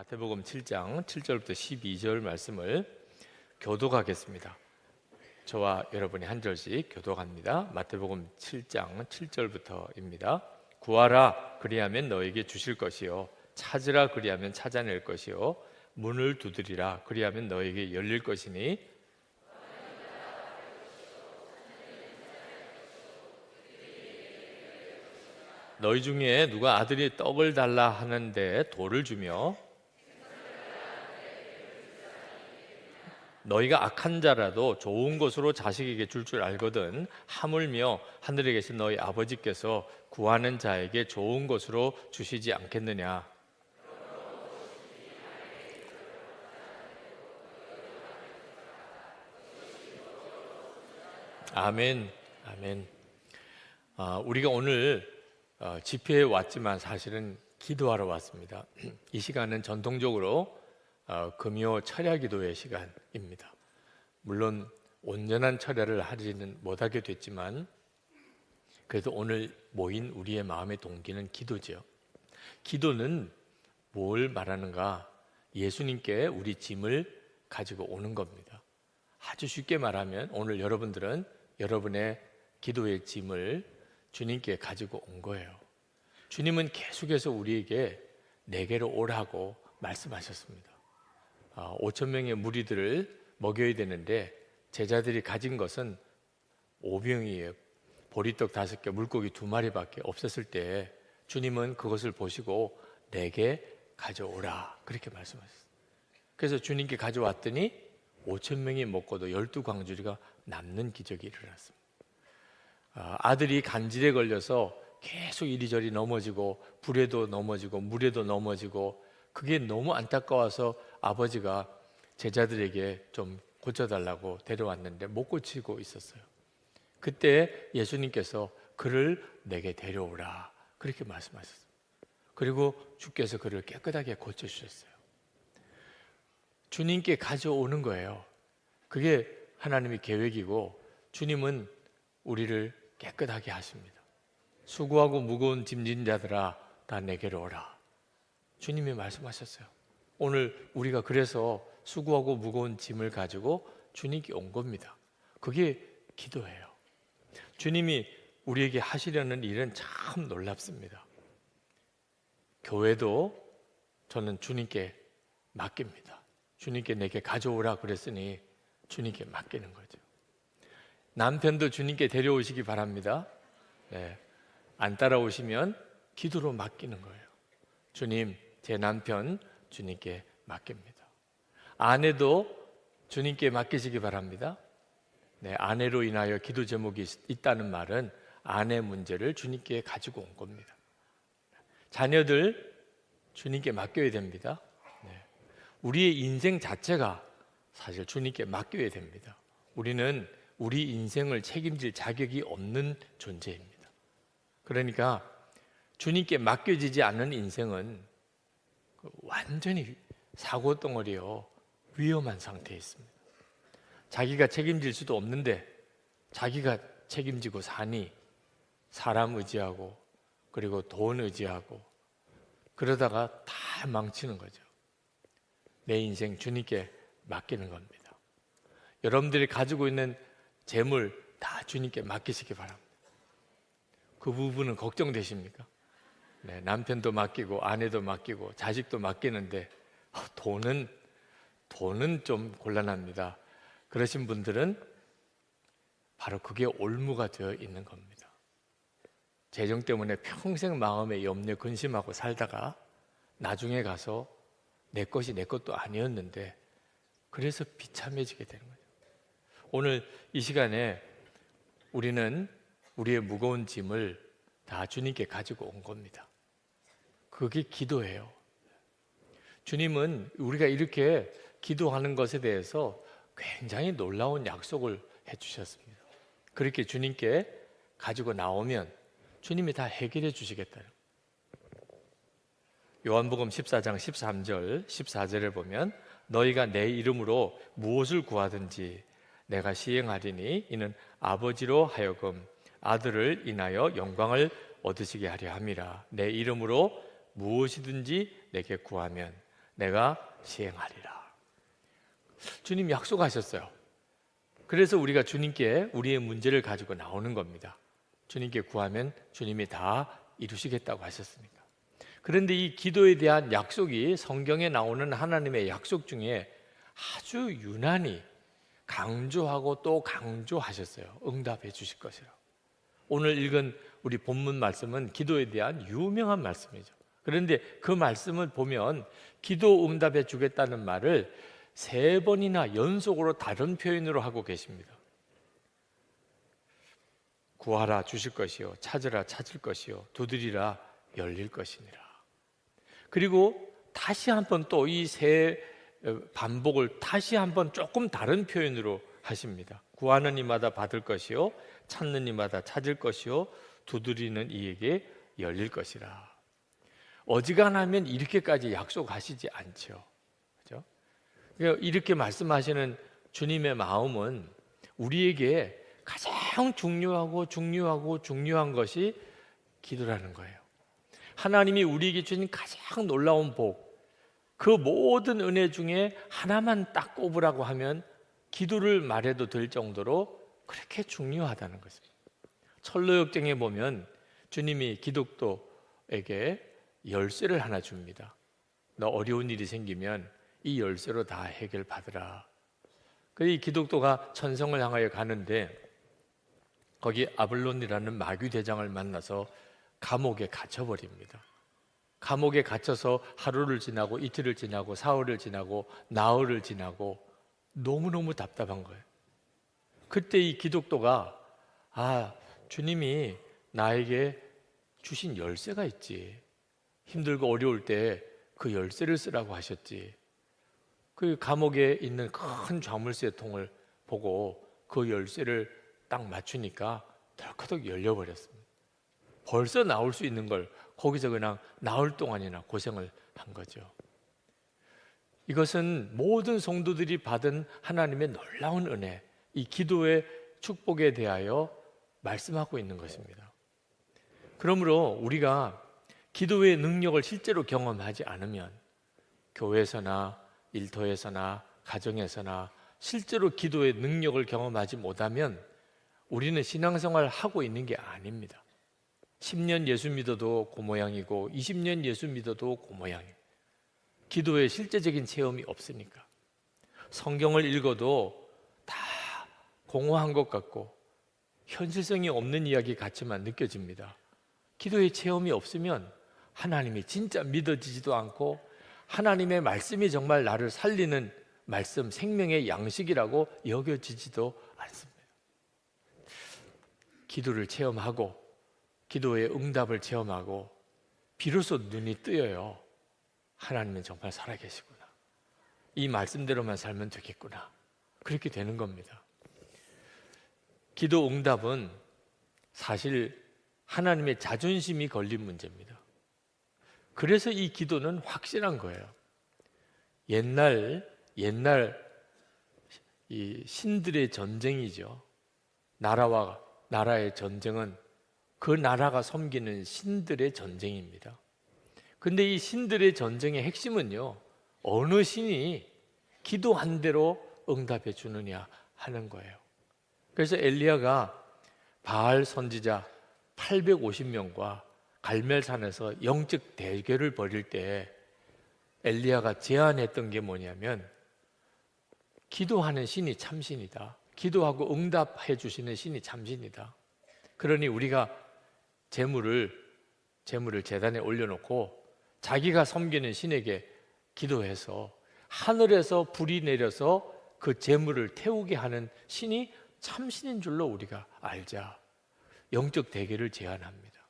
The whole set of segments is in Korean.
마태복음 7장 7절부터 12절 말씀을 교독하겠습니다. 저와 여러분이 한 절씩 교독합니다. 마태복음 7장 7절부터입니다. 구하라 그리하면 너에게 주실 것이요 찾으라 그리하면 찾아낼 것이요 문을 두드리라 그리하면 너에게 열릴 것이니 너희 중에 누가 아들이 떡을 달라 하는데 돌을 주며 너희가 악한 자라도 좋은 것으로 자식에게 줄 줄 알거든 하물며 하늘에 계신 너희 아버지께서 구하는 자에게 좋은 것으로 주시지 않겠느냐. 아멘. 아멘. 우리가 오늘 집회에 왔지만 사실은 기도하러 왔습니다. 이 시간은 전통적으로 금요 철야 기도의 시간입니다. 물론 온전한 철야를 하지는 못하게 됐지만 그래도 오늘 모인 우리의 마음의 동기는 기도죠. 기도는 뭘 말하는가? 예수님께 우리 짐을 가지고 오는 겁니다. 아주 쉽게 말하면 오늘 여러분들은 여러분의 기도의 짐을 주님께 가지고 온 거예요. 주님은 계속해서 우리에게 내게로 오라고 말씀하셨습니다. 5천 명의 무리들을 먹여야 되는데 제자들이 가진 것은 5병이에요. 보리떡 5개, 물고기 2마리밖에 없었을 때 주님은 그것을 보시고 내게 가져오라 그렇게 말씀하셨어요. 그래서 주님께 가져왔더니 5천 명이 먹고도 12광주리가 남는 기적이 일어났습니다. 아들이 간질에 걸려서 계속 이리저리 넘어지고 불에도 넘어지고 물에도 넘어지고 그게 너무 안타까워서 아버지가 제자들에게 좀 고쳐달라고 데려왔는데 못 고치고 있었어요. 그때 예수님께서 그를 내게 데려오라 그렇게 말씀하셨어요. 그리고 주께서 그를 깨끗하게 고쳐주셨어요. 주님께 가져오는 거예요. 그게 하나님의 계획이고 주님은 우리를 깨끗하게 하십니다. 수고하고 무거운 짐진 자들아 다 내게로 오라. 주님이 말씀하셨어요. 오늘 우리가 그래서 수고하고 무거운 짐을 가지고 주님께 온 겁니다. 그게 기도예요. 주님이 우리에게 하시려는 일은 참 놀랍습니다. 교회도 저는 주님께 맡깁니다. 주님께 내게 가져오라 그랬으니 주님께 맡기는 거죠. 남편도 주님께 데려오시기 바랍니다. 네. 안 따라오시면 기도로 맡기는 거예요. 주님, 제 남편 주님께 맡깁니다. 아내도 주님께 맡기시기 바랍니다. 네, 아내로 인하여 기도 제목이 있다는 말은 아내 문제를 주님께 가지고 온 겁니다. 자녀들 주님께 맡겨야 됩니다. 네. 우리의 인생 자체가 사실 주님께 맡겨야 됩니다. 우리는 우리 인생을 책임질 자격이 없는 존재입니다. 그러니까 주님께 맡겨지지 않는 인생은 완전히 사고덩어리요 위험한 상태에 있습니다. 자기가 책임질 수도 없는데 자기가 책임지고 사니 사람 의지하고 그리고 돈 의지하고 그러다가 다 망치는 거죠. 내 인생 주님께 맡기는 겁니다. 여러분들이 가지고 있는 재물 다 주님께 맡기시기 바랍니다. 그 부분은 걱정되십니까? 네, 남편도 맡기고 아내도 맡기고 자식도 맡기는데 돈은 좀 곤란합니다. 그러신 분들은 바로 그게 올무가 되어 있는 겁니다. 재정 때문에 평생 마음에 염려 근심하고 살다가 나중에 가서 내 것이 내 것도 아니었는데 그래서 비참해지게 되는 거죠. 오늘 이 시간에 우리는 우리의 무거운 짐을 다 주님께 가지고 온 겁니다. 그게 기도예요. 주님은 우리가 이렇게 기도하는 것에 대해서 굉장히 놀라운 약속을 해주셨습니다. 그렇게 주님께 가지고 나오면 주님이 다 해결해 주시겠다는. 요한복음 14장 13절 14절에 보면 너희가 내 이름으로 무엇을 구하든지 내가 시행하리니 이는 아버지로 하여금 아들을 인하여 영광을 얻으시게 하려 함이라. 내 이름으로 무엇이든지 내게 구하면 내가 시행하리라. 주님 약속하셨어요. 그래서 우리가 주님께 우리의 문제를 가지고 나오는 겁니다. 주님께 구하면 주님이 다 이루시겠다고 하셨으니까. 그런데 이 기도에 대한 약속이 성경에 나오는 하나님의 약속 중에 아주 유난히 강조하고 또 강조하셨어요. 응답해 주실 것이라고. 오늘 읽은 우리 본문 말씀은 기도에 대한 유명한 말씀이죠. 그런데 그 말씀을 보면 기도 응답해 주겠다는 말을 3번이나 연속으로 다른 표현으로 하고 계십니다. 구하라 주실 것이요, 찾으라 찾을 것이요, 두드리라 열릴 것이니라. 그리고 다시 한번 또 이 세 반복을 다시 한번 조금 다른 표현으로 하십니다. 구하는 이마다 받을 것이요, 찾는 이마다 찾을 것이요, 두드리는 이에게 열릴 것이라. 어지간하면 이렇게까지 약속하시지 않죠. 그렇죠? 이렇게 말씀하시는 주님의 마음은 우리에게 가장 중요한 것이 기도라는 거예요. 하나님이 우리에게 주신 가장 놀라운 복, 그 모든 은혜 중에 하나만 딱 꼽으라고 하면 기도를 말해도 될 정도로 그렇게 중요하다는 것입니다. 철로역정에 보면 주님이 기독도에게 열쇠를 하나 줍니다. 너 어려운 일이 생기면 이 열쇠로 다 해결받으라. 이 기독도가 천성을 향하여 가는데 거기 아블론이라는 마귀 대장을 만나서 감옥에 갇혀버립니다. 감옥에 갇혀서 하루를 지나고 이틀을 지나고 사흘을 지나고 나흘을 지나고 너무너무 답답한 거예요. 그때 이 기독도가 주님이 나에게 주신 열쇠가 있지. 힘들고 어려울 때 그 열쇠를 쓰라고 하셨지. 그 감옥에 있는 큰 자물쇠 통을 보고 그 열쇠를 딱 맞추니까 덜커덕 열려버렸습니다. 벌써 나올 수 있는 걸 거기서 그냥 나흘 동안이나 고생을 한 거죠. 이것은 모든 성도들이 받은 하나님의 놀라운 은혜, 이 기도의 축복에 대하여 말씀하고 있는 것입니다. 그러므로 우리가 기도의 능력을 실제로 경험하지 않으면 교회에서나 일터에서나 가정에서나 실제로 기도의 능력을 경험하지 못하면 우리는 신앙생활을 하고 있는 게 아닙니다. 10년 예수 믿어도 그 모양이고 20년 예수 믿어도 그 모양이에요. 기도의 실제적인 체험이 없으니까. 성경을 읽어도 다 공허한 것 같고 현실성이 없는 이야기 같지만 느껴집니다. 기도의 체험이 없으면 하나님이 진짜 믿어지지도 않고 하나님의 말씀이 정말 나를 살리는 말씀, 생명의 양식이라고 여겨지지도 않습니다. 기도를 체험하고 기도의 응답을 체험하고 비로소 눈이 뜨여요. 하나님은 정말 살아계시구나. 이 말씀대로만 살면 되겠구나. 그렇게 되는 겁니다. 기도 응답은 사실 하나님의 자존심이 걸린 문제입니다. 그래서 이 기도는 확실한 거예요. 옛날 이 신들의 전쟁이죠. 나라와 나라의 전쟁은 그 나라가 섬기는 신들의 전쟁입니다. 근데 이 신들의 전쟁의 핵심은요, 어느 신이 기도한 대로 응답해 주느냐 하는 거예요. 그래서 엘리야가 바알 선지자 850명과 갈멜산에서 영적 대결을 벌일 때 엘리야가 제안했던 게 뭐냐면 기도하는 신이 참신이다. 기도하고 응답해 주시는 신이 참신이다. 그러니 우리가 제물을 제단에 올려놓고 자기가 섬기는 신에게 기도해서 하늘에서 불이 내려서 그 제물을 태우게 하는 신이 참신인 줄로 우리가 알자. 영적 대결을 제안합니다.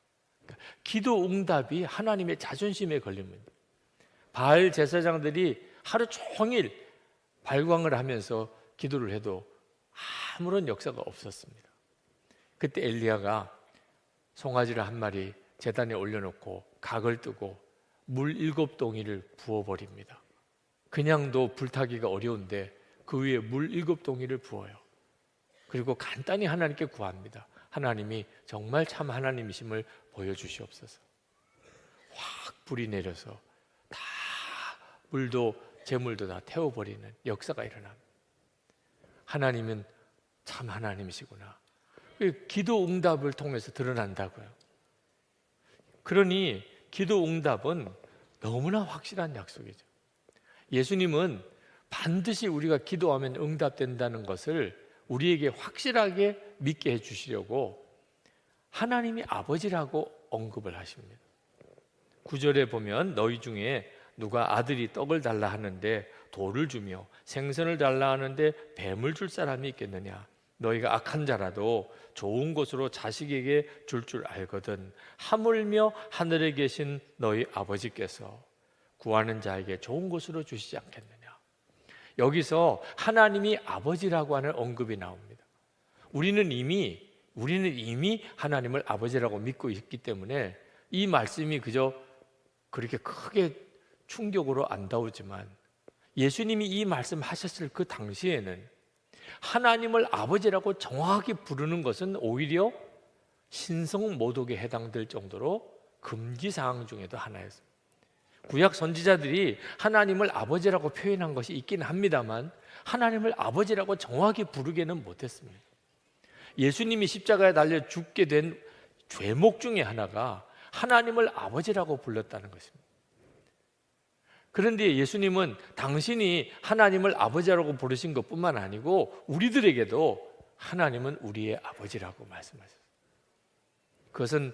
그러니까 기도 응답이 하나님의 자존심에 걸린 문제입니다. 바알 제사장들이 하루 종일 발광을 하면서 기도를 해도 아무런 역사가 없었습니다. 그때 엘리야가 송아지를 한 마리 제단에 올려놓고 각을 뜨고 물 7동이를 부어버립니다. 그냥도 불타기가 어려운데 그 위에 물 7동이를 부어요. 그리고 간단히 하나님께 구합니다. 하나님이 정말 참 하나님이심을 보여주시옵소서. 확 불이 내려서 다 물도 재물도 다 태워버리는 역사가 일어납니다. 하나님은 참 하나님이시구나. 기도 응답을 통해서 드러난다고요. 그러니 기도 응답은 너무나 확실한 약속이죠. 예수님은 반드시 우리가 기도하면 응답된다는 것을 우리에게 확실하게 믿게 해주시려고 하나님이 아버지라고 언급을 하십니다. 9절에 보면 너희 중에 누가 아들이 떡을 달라 하는데 돌을 주며 생선을 달라 하는데 뱀을 줄 사람이 있겠느냐? 너희가 악한 자라도 좋은 것으로 자식에게 줄 알거든 하물며 하늘에 계신 너희 아버지께서 구하는 자에게 좋은 것으로 주시지 않겠느냐? 여기서 하나님이 아버지라고 하는 언급이 나옵니다. 우리는 이미 하나님을 아버지라고 믿고 있기 때문에 이 말씀이 그저 그렇게 크게 충격으로 안 다오지만 예수님이 이 말씀하셨을 그 당시에는 하나님을 아버지라고 정확히 부르는 것은 오히려 신성모독에 해당될 정도로 금기사항 중에도 하나였습니다. 구약 선지자들이 하나님을 아버지라고 표현한 것이 있긴 합니다만 하나님을 아버지라고 정확히 부르기는 못했습니다. 예수님이 십자가에 달려 죽게 된 죄목 중에 하나가 하나님을 아버지라고 불렀다는 것입니다. 그런데 예수님은 당신이 하나님을 아버지라고 부르신 것뿐만 아니고 우리들에게도 하나님은 우리의 아버지라고 말씀하셨어요. 그것은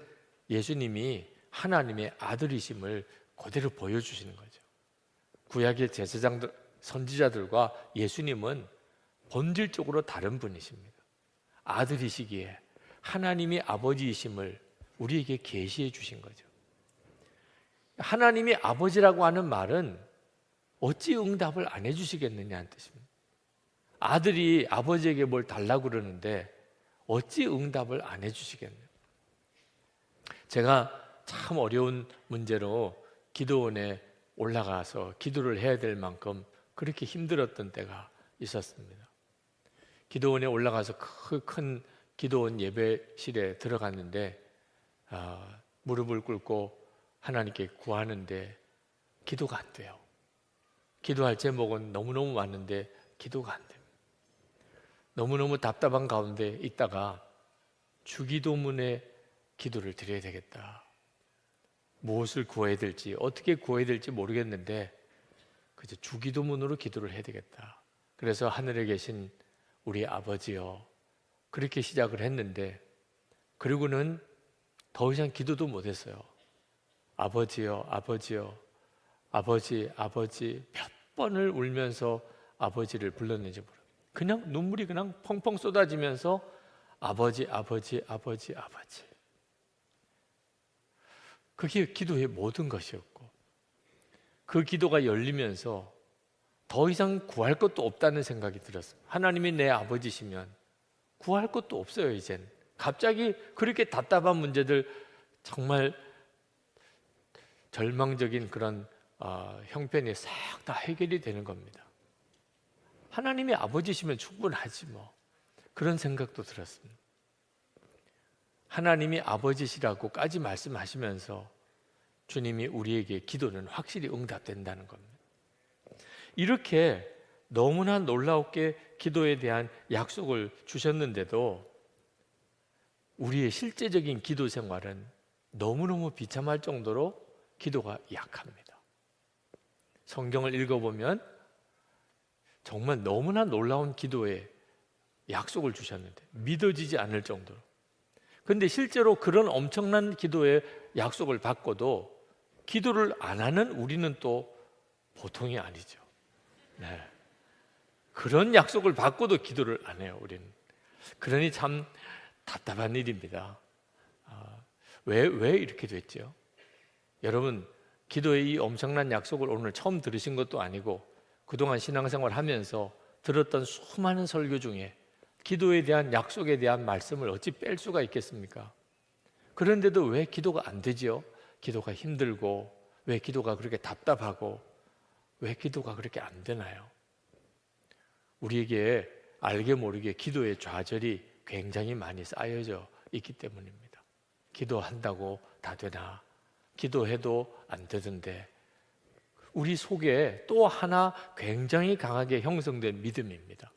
예수님이 하나님의 아들이심을 그대로 보여주시는 거죠. 구약의 제사장들, 선지자들과 예수님은 본질적으로 다른 분이십니다. 아들이시기에 하나님이 아버지이심을 우리에게 계시해 주신 거죠. 하나님이 아버지라고 하는 말은 어찌 응답을 안 해주시겠느냐는 뜻입니다. 아들이 아버지에게 뭘 달라고 그러는데 어찌 응답을 안 해주시겠느냐. 제가 참 어려운 문제로 기도원에 올라가서 기도를 해야 될 만큼 그렇게 힘들었던 때가 있었습니다. 기도원에 올라가서 큰 기도원 예배실에 들어갔는데 무릎을 꿇고 하나님께 구하는데 기도가 안 돼요. 기도할 제목은 너무너무 많은데 기도가 안 됩니다. 너무너무 답답한 가운데 있다가 주기도문에 기도를 드려야 되겠다. 무엇을 구해야 될지 어떻게 구해야 될지 모르겠는데 그저 주기도문으로 기도를 해야 되겠다. 그래서 하늘에 계신 우리 아버지여 그렇게 시작을 했는데 그리고는 더 이상 기도도 못했어요. 아버지여 아버지여 아버지 아버지 몇 번을 울면서 아버지를 불렀는지 모르겠어요. 그냥 눈물이 그냥 펑펑 쏟아지면서 아버지 아버지 아버지 아버지. 그게 기도의 모든 것이었고 그 기도가 열리면서 더 이상 구할 것도 없다는 생각이 들었어요. 하나님이 내 아버지시면 구할 것도 없어요. 이젠 갑자기 그렇게 답답한 문제들 정말 절망적인 그런 형편이 싹 다 해결이 되는 겁니다. 하나님이 아버지시면 충분하지 뭐 그런 생각도 들었습니다. 하나님이 아버지시라고까지 말씀하시면서 주님이 우리에게 기도는 확실히 응답된다는 겁니다. 이렇게 너무나 놀라웠게 기도에 대한 약속을 주셨는데도 우리의 실제적인 기도 생활은 너무너무 비참할 정도로 기도가 약합니다. 성경을 읽어보면 정말 너무나 놀라운 기도에 약속을 주셨는데 믿어지지 않을 정도로. 그런데 실제로 그런 엄청난 기도의 약속을 받고도 기도를 안 하는 우리는 또 보통이 아니죠. 네. 그런 약속을 받고도 기도를 안 해요, 우리는. 그러니 참 답답한 일입니다. 왜 이렇게 됐죠? 여러분, 기도의 이 엄청난 약속을 오늘 처음 들으신 것도 아니고 그동안 신앙생활 하면서 들었던 수많은 설교 중에 기도에 대한 약속에 대한 말씀을 어찌 뺄 수가 있겠습니까? 그런데도 왜 기도가 안 되지요? 기도가 힘들고 왜 기도가 그렇게 답답하고 왜 기도가 그렇게 안 되나요? 우리에게 알게 모르게 기도의 좌절이 굉장히 많이 쌓여져 있기 때문입니다. 기도한다고 다 되나? 기도해도 안 되던데 우리 속에 또 하나 굉장히 강하게 형성된 믿음입니다.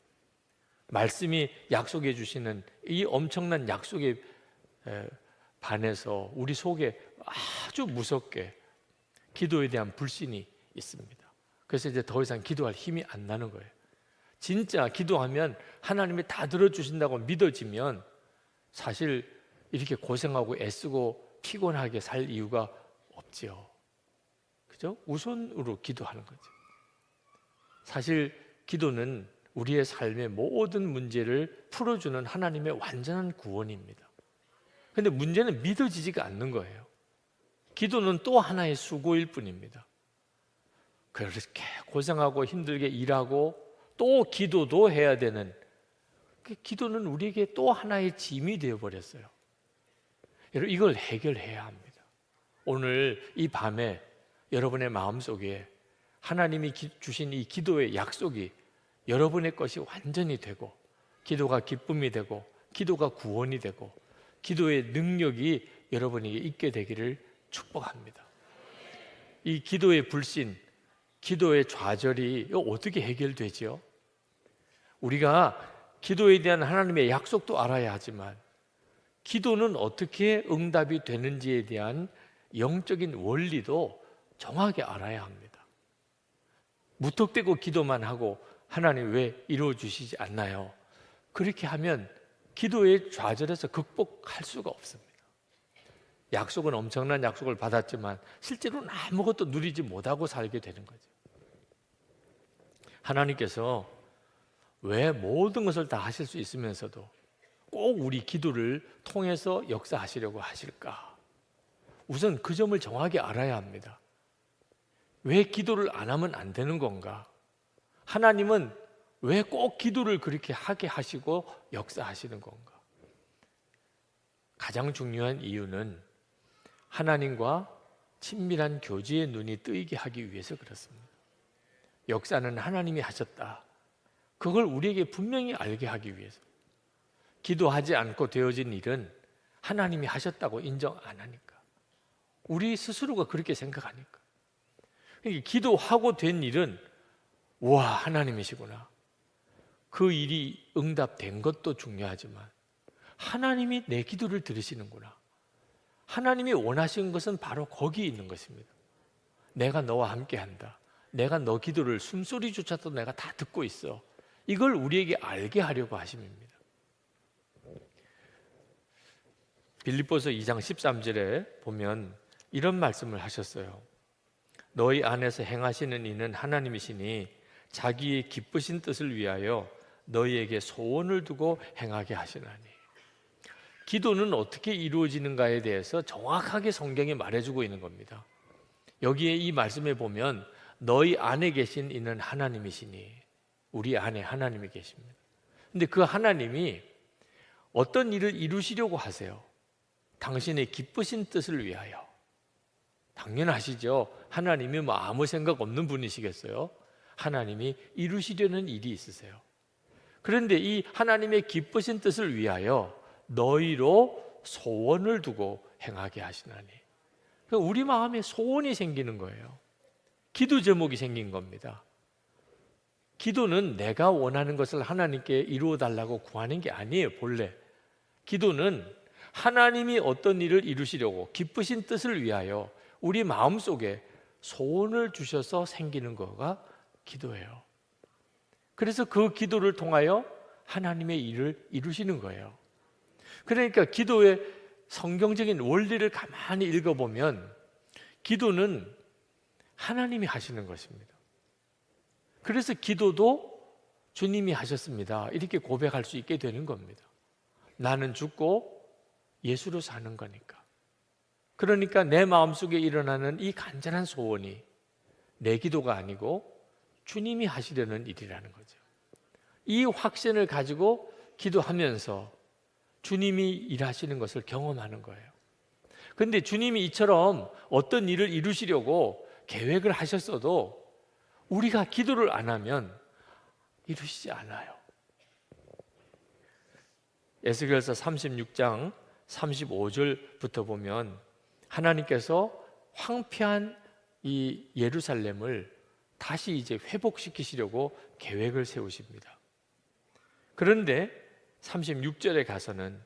말씀이 약속해 주시는 이 엄청난 약속에 반해서 우리 속에 아주 무섭게 기도에 대한 불신이 있습니다. 그래서 이제 더 이상 기도할 힘이 안 나는 거예요. 진짜 기도하면 하나님이 다 들어주신다고 믿어지면 사실 이렇게 고생하고 애쓰고 피곤하게 살 이유가 없지요. 그죠? 우선으로 기도하는 거죠. 사실 기도는 우리의 삶의 모든 문제를 풀어주는 하나님의 완전한 구원입니다. 그런데 문제는 믿어지지가 않는 거예요. 기도는 또 하나의 수고일 뿐입니다. 그렇게 고생하고 힘들게 일하고 또 기도도 해야 되는, 기도는 우리에게 또 하나의 짐이 되어버렸어요. 여러분, 이걸 해결해야 합니다. 오늘 이 밤에 여러분의 마음속에 하나님이 주신 이 기도의 약속이 여러분의 것이 완전히 되고, 기도가 기쁨이 되고, 기도가 구원이 되고, 기도의 능력이 여러분에게 있게 되기를 축복합니다. 이 기도의 불신, 기도의 좌절이 어떻게 해결되지요? 우리가 기도에 대한 하나님의 약속도 알아야 하지만 기도는 어떻게 응답이 되는지에 대한 영적인 원리도 정확히 알아야 합니다. 무턱대고 기도만 하고 하나님 왜 이루어 주시지 않나요? 그렇게 하면 기도의 좌절에서 극복할 수가 없습니다. 약속은 엄청난 약속을 받았지만 실제로는 아무것도 누리지 못하고 살게 되는 거죠. 하나님께서 왜 모든 것을 다 하실 수 있으면서도 꼭 우리 기도를 통해서 역사하시려고 하실까? 우선 그 점을 정확히 알아야 합니다. 왜 기도를 안 하면 안 되는 건가? 하나님은 왜 꼭 기도를 그렇게 하게 하시고 역사하시는 건가? 가장 중요한 이유는 하나님과 친밀한 교제의 눈이 뜨이게 하기 위해서 그렇습니다. 역사는 하나님이 하셨다. 그걸 우리에게 분명히 알게 하기 위해서. 기도하지 않고 되어진 일은 하나님이 하셨다고 인정 안 하니까. 우리 스스로가 그렇게 생각하니까. 그러니까 기도하고 된 일은 와, 하나님이시구나. 그 일이 응답된 것도 중요하지만 하나님이 내 기도를 들으시는구나. 하나님이 원하시는 것은 바로 거기 있는 것입니다. 내가 너와 함께 한다. 내가 너 기도를 숨소리조차도 내가 다 듣고 있어. 이걸 우리에게 알게 하려고 하심입니다. 빌립보서 2장 13절에 보면 이런 말씀을 하셨어요. 너희 안에서 행하시는 이는 하나님이시니 자기의 기쁘신 뜻을 위하여 너희에게 소원을 두고 행하게 하시나니. 기도는 어떻게 이루어지는가에 대해서 정확하게 성경이 말해주고 있는 겁니다. 여기에 이 말씀에 보면 너희 안에 계신 이는 하나님이시니, 우리 안에 하나님이 계십니다. 근데 그 하나님이 어떤 일을 이루시려고 하세요? 당신의 기쁘신 뜻을 위하여. 당연하시죠. 하나님이 뭐 아무 생각 없는 분이시겠어요? 하나님이 이루시려는 일이 있으세요. 그런데 이 하나님의 기쁘신 뜻을 위하여 너희로 소원을 두고 행하게 하시나니. 우리 마음에 소원이 생기는 거예요. 기도 제목이 생긴 겁니다. 기도는 내가 원하는 것을 하나님께 이루어 달라고 구하는 게 아니에요. 본래 기도는 하나님이 어떤 일을 이루시려고 기쁘신 뜻을 위하여 우리 마음속에 소원을 주셔서 생기는 거가 기도예요. 그래서 그 기도를 통하여 하나님의 일을 이루시는 거예요. 그러니까 기도의 성경적인 원리를 가만히 읽어보면 기도는 하나님이 하시는 것입니다. 그래서 기도도 주님이 하셨습니다. 이렇게 고백할 수 있게 되는 겁니다. 나는 죽고 예수로 사는 거니까. 그러니까 내 마음속에 일어나는 이 간절한 소원이 내 기도가 아니고 주님이 하시려는 일이라는 거죠. 이 확신을 가지고 기도하면서 주님이 일하시는 것을 경험하는 거예요. 그런데 주님이 이처럼 어떤 일을 이루시려고 계획을 하셨어도 우리가 기도를 안 하면 이루시지 않아요. 에스겔서 36장 35절부터 보면 하나님께서 황폐한 이 예루살렘을 다시 이제 회복시키시려고 계획을 세우십니다. 그런데 36절에 가서는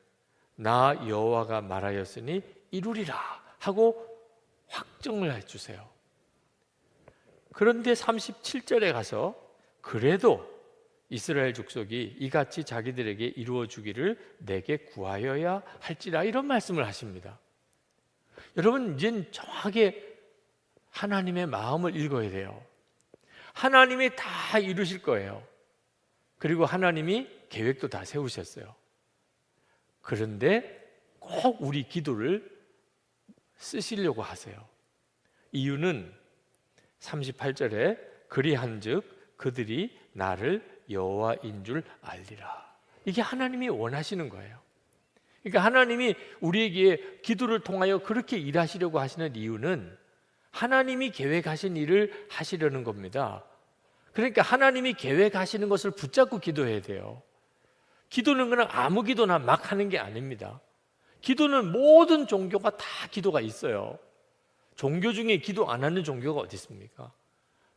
나 여호와가 말하였으니 이루리라 하고 확정을 해주세요. 그런데 37절에 가서 그래도 이스라엘 족속이 이같이 자기들에게 이루어 주기를 내게 구하여야 할지라 이런 말씀을 하십니다. 여러분, 이젠 정확하게 하나님의 마음을 읽어야 돼요. 하나님이 다 이루실 거예요. 그리고 하나님이 계획도 다 세우셨어요. 그런데 꼭 우리 기도를 쓰시려고 하세요. 이유는 38절에 그리한즉 그들이 나를 여호와인 줄 알리라. 이게 하나님이 원하시는 거예요. 그러니까 하나님이 우리에게 기도를 통하여 그렇게 일하시려고 하시는 이유는 하나님이 계획하신 일을 하시려는 겁니다. 그러니까 하나님이 계획하시는 것을 붙잡고 기도해야 돼요. 기도는 그냥 아무 기도나 막 하는 게 아닙니다. 기도는 모든 종교가 다 기도가 있어요. 종교 중에 기도 안 하는 종교가 어디 있습니까?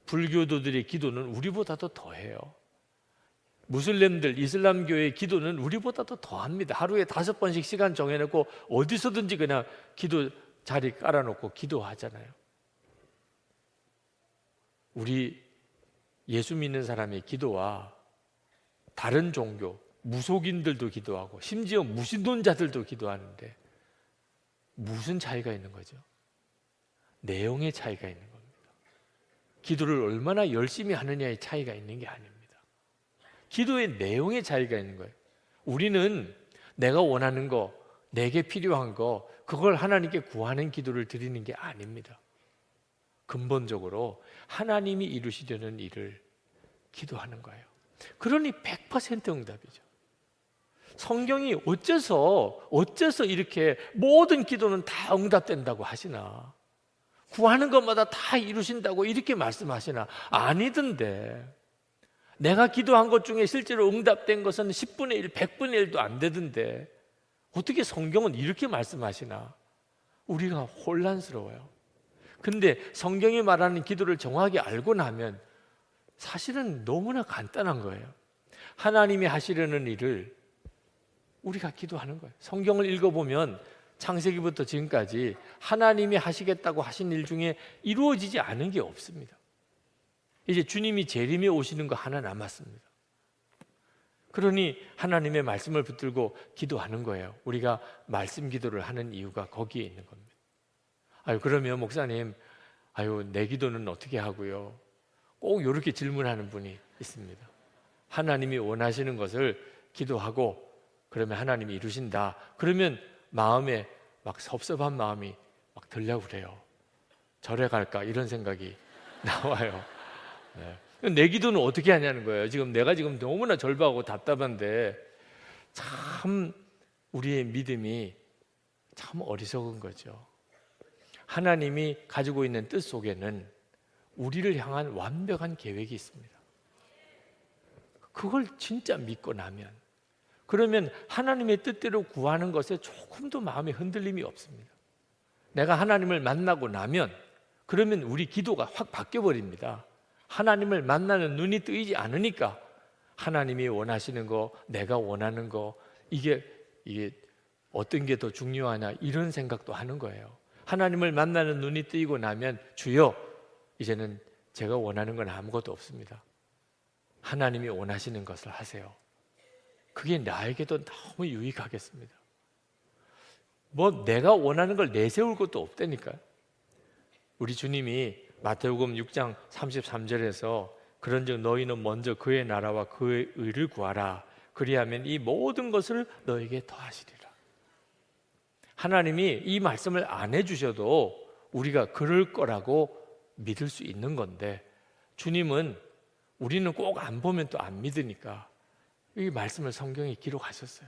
불교도들의 기도는 우리보다도 더해요. 무슬림들, 이슬람교의 기도는 우리보다도 더합니다. 하루에 5번씩 시간 정해놓고 어디서든지 그냥 기도 자리 깔아놓고 기도하잖아요. 우리 예수 믿는 사람의 기도와 다른 종교, 무속인들도 기도하고 심지어 무신론자들도 기도하는데 무슨 차이가 있는 거죠? 내용의 차이가 있는 겁니다. 기도를 얼마나 열심히 하느냐의 차이가 있는 게 아닙니다. 기도의 내용의 차이가 있는 거예요. 우리는 내가 원하는 거, 내게 필요한 거, 그걸 하나님께 구하는 기도를 드리는 게 아닙니다. 근본적으로 하나님이 이루시려는 일을 기도하는 거예요. 그러니 100% 응답이죠. 성경이 어째서 이렇게 모든 기도는 다 응답된다고 하시나? 구하는 것마다 다 이루신다고 이렇게 말씀하시나? 아니던데. 내가 기도한 것 중에 실제로 응답된 것은 10분의 1, 100분의 1도 안 되던데 어떻게 성경은 이렇게 말씀하시나? 우리가 혼란스러워요. 근데 성경이 말하는 기도를 정확히 알고 나면 사실은 너무나 간단한 거예요. 하나님이 하시려는 일을 우리가 기도하는 거예요. 성경을 읽어보면 창세기부터 지금까지 하나님이 하시겠다고 하신 일 중에 이루어지지 않은 게 없습니다. 이제 주님이 재림에 오시는 거 하나 남았습니다. 그러니 하나님의 말씀을 붙들고 기도하는 거예요. 우리가 말씀 기도를 하는 이유가 거기에 있는 겁니다. 그러면 목사님, 내 기도는 어떻게 하고요? 꼭 이렇게 질문하는 분이 있습니다. 하나님이 원하시는 것을 기도하고 그러면 하나님이 이루신다. 그러면 마음에 막 섭섭한 마음이 막 들려고 그래요. 절에 갈까 이런 생각이 나와요. 네. 내 기도는 어떻게 하냐는 거예요. 내가 너무나 절박하고 답답한데 참 우리의 믿음이 참 어리석은 거죠. 하나님이 가지고 있는 뜻 속에는 우리를 향한 완벽한 계획이 있습니다. 그걸 진짜 믿고 나면 그러면 하나님의 뜻대로 구하는 것에 조금도 마음의 흔들림이 없습니다. 내가 하나님을 만나고 나면 그러면 우리 기도가 확 바뀌어버립니다. 하나님을 만나는 눈이 뜨이지 않으니까 하나님이 원하시는 거, 내가 원하는 거 이게 어떤 게 더 중요하냐 이런 생각도 하는 거예요. 하나님을 만나는 눈이 뜨이고 나면 주여 이제는 제가 원하는 건 아무것도 없습니다. 하나님이 원하시는 것을 하세요. 그게 나에게도 너무 유익하겠습니다. 내가 원하는 걸 내세울 것도 없다니까요. 우리 주님이 마태복음 6장 33절에서 그런즉 너희는 먼저 그의 나라와 그의 의를 구하라. 그리하면 이 모든 것을 너에게 더하시리라. 하나님이 이 말씀을 안 해주셔도 우리가 그럴 거라고 믿을 수 있는 건데 주님은 우리는 꼭 안 보면 또 안 믿으니까 이 말씀을 성경에 기록하셨어요.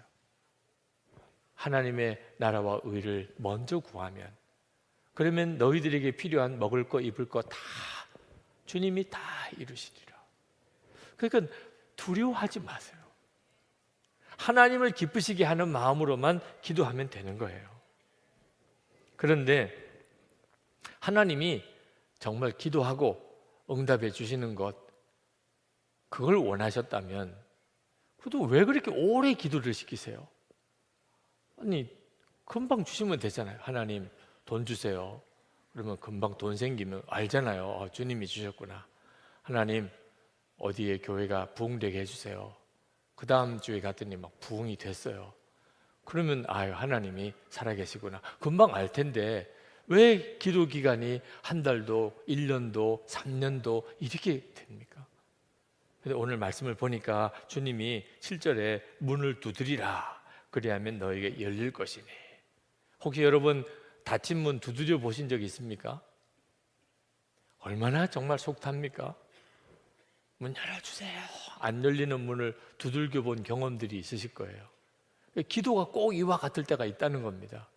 하나님의 나라와 의를 먼저 구하면 그러면 너희들에게 필요한 먹을 거 입을 거 다 주님이 다 이루시리라. 그러니까 두려워하지 마세요. 하나님을 기쁘시게 하는 마음으로만 기도하면 되는 거예요. 그런데 하나님이 정말 기도하고 응답해 주시는 것, 그걸 원하셨다면 그래도 왜 그렇게 오래 기도를 시키세요? 아니, 금방 주시면 되잖아요. 하나님 돈 주세요. 그러면 금방 돈 생기면 알잖아요. 주님이 주셨구나. 하나님 어디에 교회가 부흥되게 해주세요. 그 다음 주에 갔더니 막 부흥이 됐어요. 그러면 아유, 하나님이 살아계시구나. 금방 알 텐데 왜 기도 기간이 한 달도 1년도 3년도 이렇게 됩니까? 근데 오늘 말씀을 보니까 주님이 7절에 문을 두드리라. 그리하면 너에게 열릴 것이니. 혹시 여러분 닫힌 문 두드려 보신 적 있습니까? 얼마나 정말 속탑니까? 문 열어주세요. 안 열리는 문을 두들겨 본 경험들이 있으실 거예요. 기도가 꼭 이와 같을 때가 있다는 겁니다.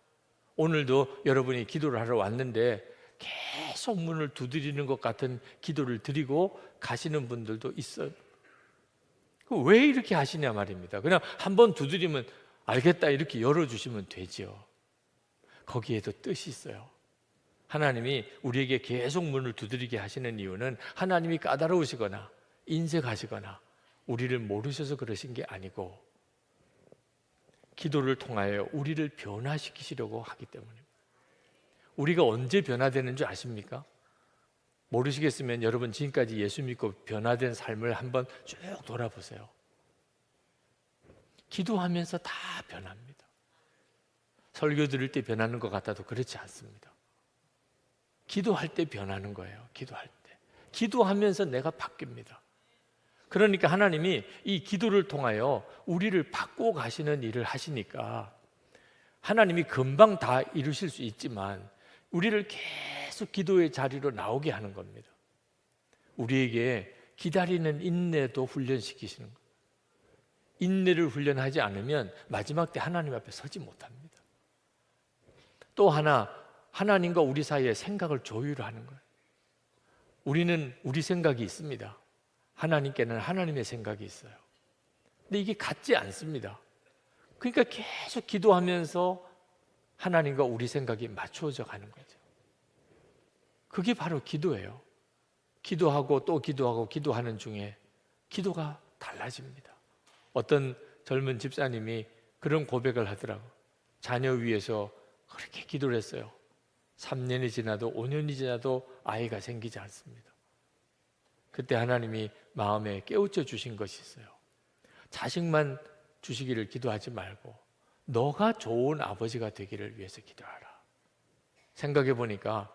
오늘도 여러분이 기도를 하러 왔는데 계속 문을 두드리는 것 같은 기도를 드리고 가시는 분들도 있어요. 왜 이렇게 하시냐 말입니다. 그냥 한번 두드리면 알겠다 이렇게 열어주시면 되죠. 거기에도 뜻이 있어요. 하나님이 우리에게 계속 문을 두드리게 하시는 이유는 하나님이 까다로우시거나 인색하시거나 우리를 모르셔서 그러신 게 아니고 기도를 통하여 우리를 변화시키시려고 하기 때문입니다. 우리가 언제 변화되는 줄 아십니까? 모르시겠으면 여러분 지금까지 예수 믿고 변화된 삶을 한번 쭉 돌아보세요. 기도하면서 다 변합니다. 설교 들을 때 변하는 것 같아도 그렇지 않습니다. 기도할 때 변하는 거예요. 기도할 때. 기도하면서 내가 바뀝니다. 그러니까 하나님이 이 기도를 통하여 우리를 바꾸어 가시는 일을 하시니까 하나님이 금방 다 이루실 수 있지만 우리를 계속 기도의 자리로 나오게 하는 겁니다. 우리에게 기다리는 인내도 훈련시키시는 거예요. 인내를 훈련하지 않으면 마지막 때 하나님 앞에 서지 못합니다. 또 하나, 하나님과 우리 사이에 생각을 조율하는 거예요. 우리는 우리 생각이 있습니다. 하나님께는 하나님의 생각이 있어요. 근데 이게 같지 않습니다. 그러니까 계속 기도하면서 하나님과 우리 생각이 맞추어져 가는 거죠. 그게 바로 기도예요. 기도하고 또 기도하고 기도하는 중에 기도가 달라집니다. 어떤 젊은 집사님이 그런 고백을 하더라고요. 자녀 위해서 그렇게 기도를 했어요. 3년이 지나도 5년이 지나도 아이가 생기지 않습니다. 그때 하나님이 마음에 깨우쳐 주신 것이 있어요. 자식만 주시기를 기도하지 말고 너가 좋은 아버지가 되기를 위해서 기도하라. 생각해 보니까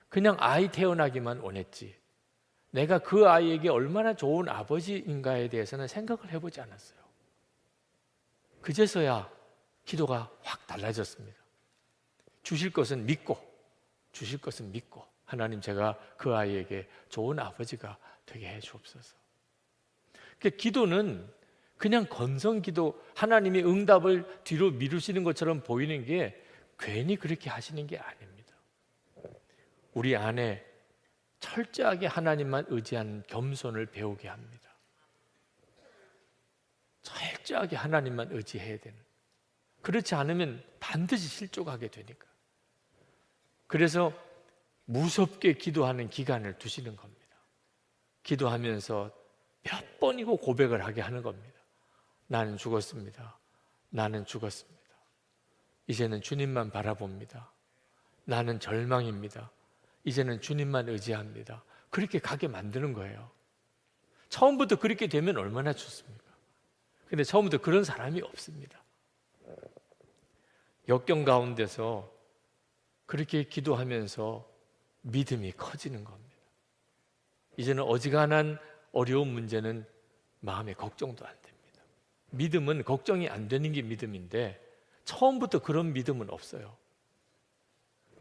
그냥 아이 태어나기만 원했지 내가 그 아이에게 얼마나 좋은 아버지인가에 대해서는 생각을 해보지 않았어요. 그제서야 기도가 확 달라졌습니다. 주실 것은 믿고 하나님 제가 그 아이에게 좋은 아버지가 되게 해 주옵소서. 그러니까 기도는 그냥 건성기도, 하나님이 응답을 뒤로 미루시는 것처럼 보이는 게 괜히 그렇게 하시는 게 아닙니다. 우리 안에 철저하게 하나님만 의지하는 겸손을 배우게 합니다. 철저하게 하나님만 의지해야 되는. 그렇지 않으면 반드시 실족하게 되니까. 그래서 무섭게 기도하는 기간을 두시는 겁니다. 기도하면서 몇 번이고 고백을 하게 하는 겁니다. 나는 죽었습니다. 나는 죽었습니다. 이제는 주님만 바라봅니다. 나는 절망입니다. 이제는 주님만 의지합니다. 그렇게 가게 만드는 거예요. 처음부터 그렇게 되면 얼마나 좋습니까? 근데 처음부터 그런 사람이 없습니다. 역경 가운데서 그렇게 기도하면서 믿음이 커지는 겁니다. 이제는 어지간한 어려운 문제는 마음에 걱정도 안 됩니다. 믿음은 걱정이 안 되는 게 믿음인데 처음부터 그런 믿음은 없어요.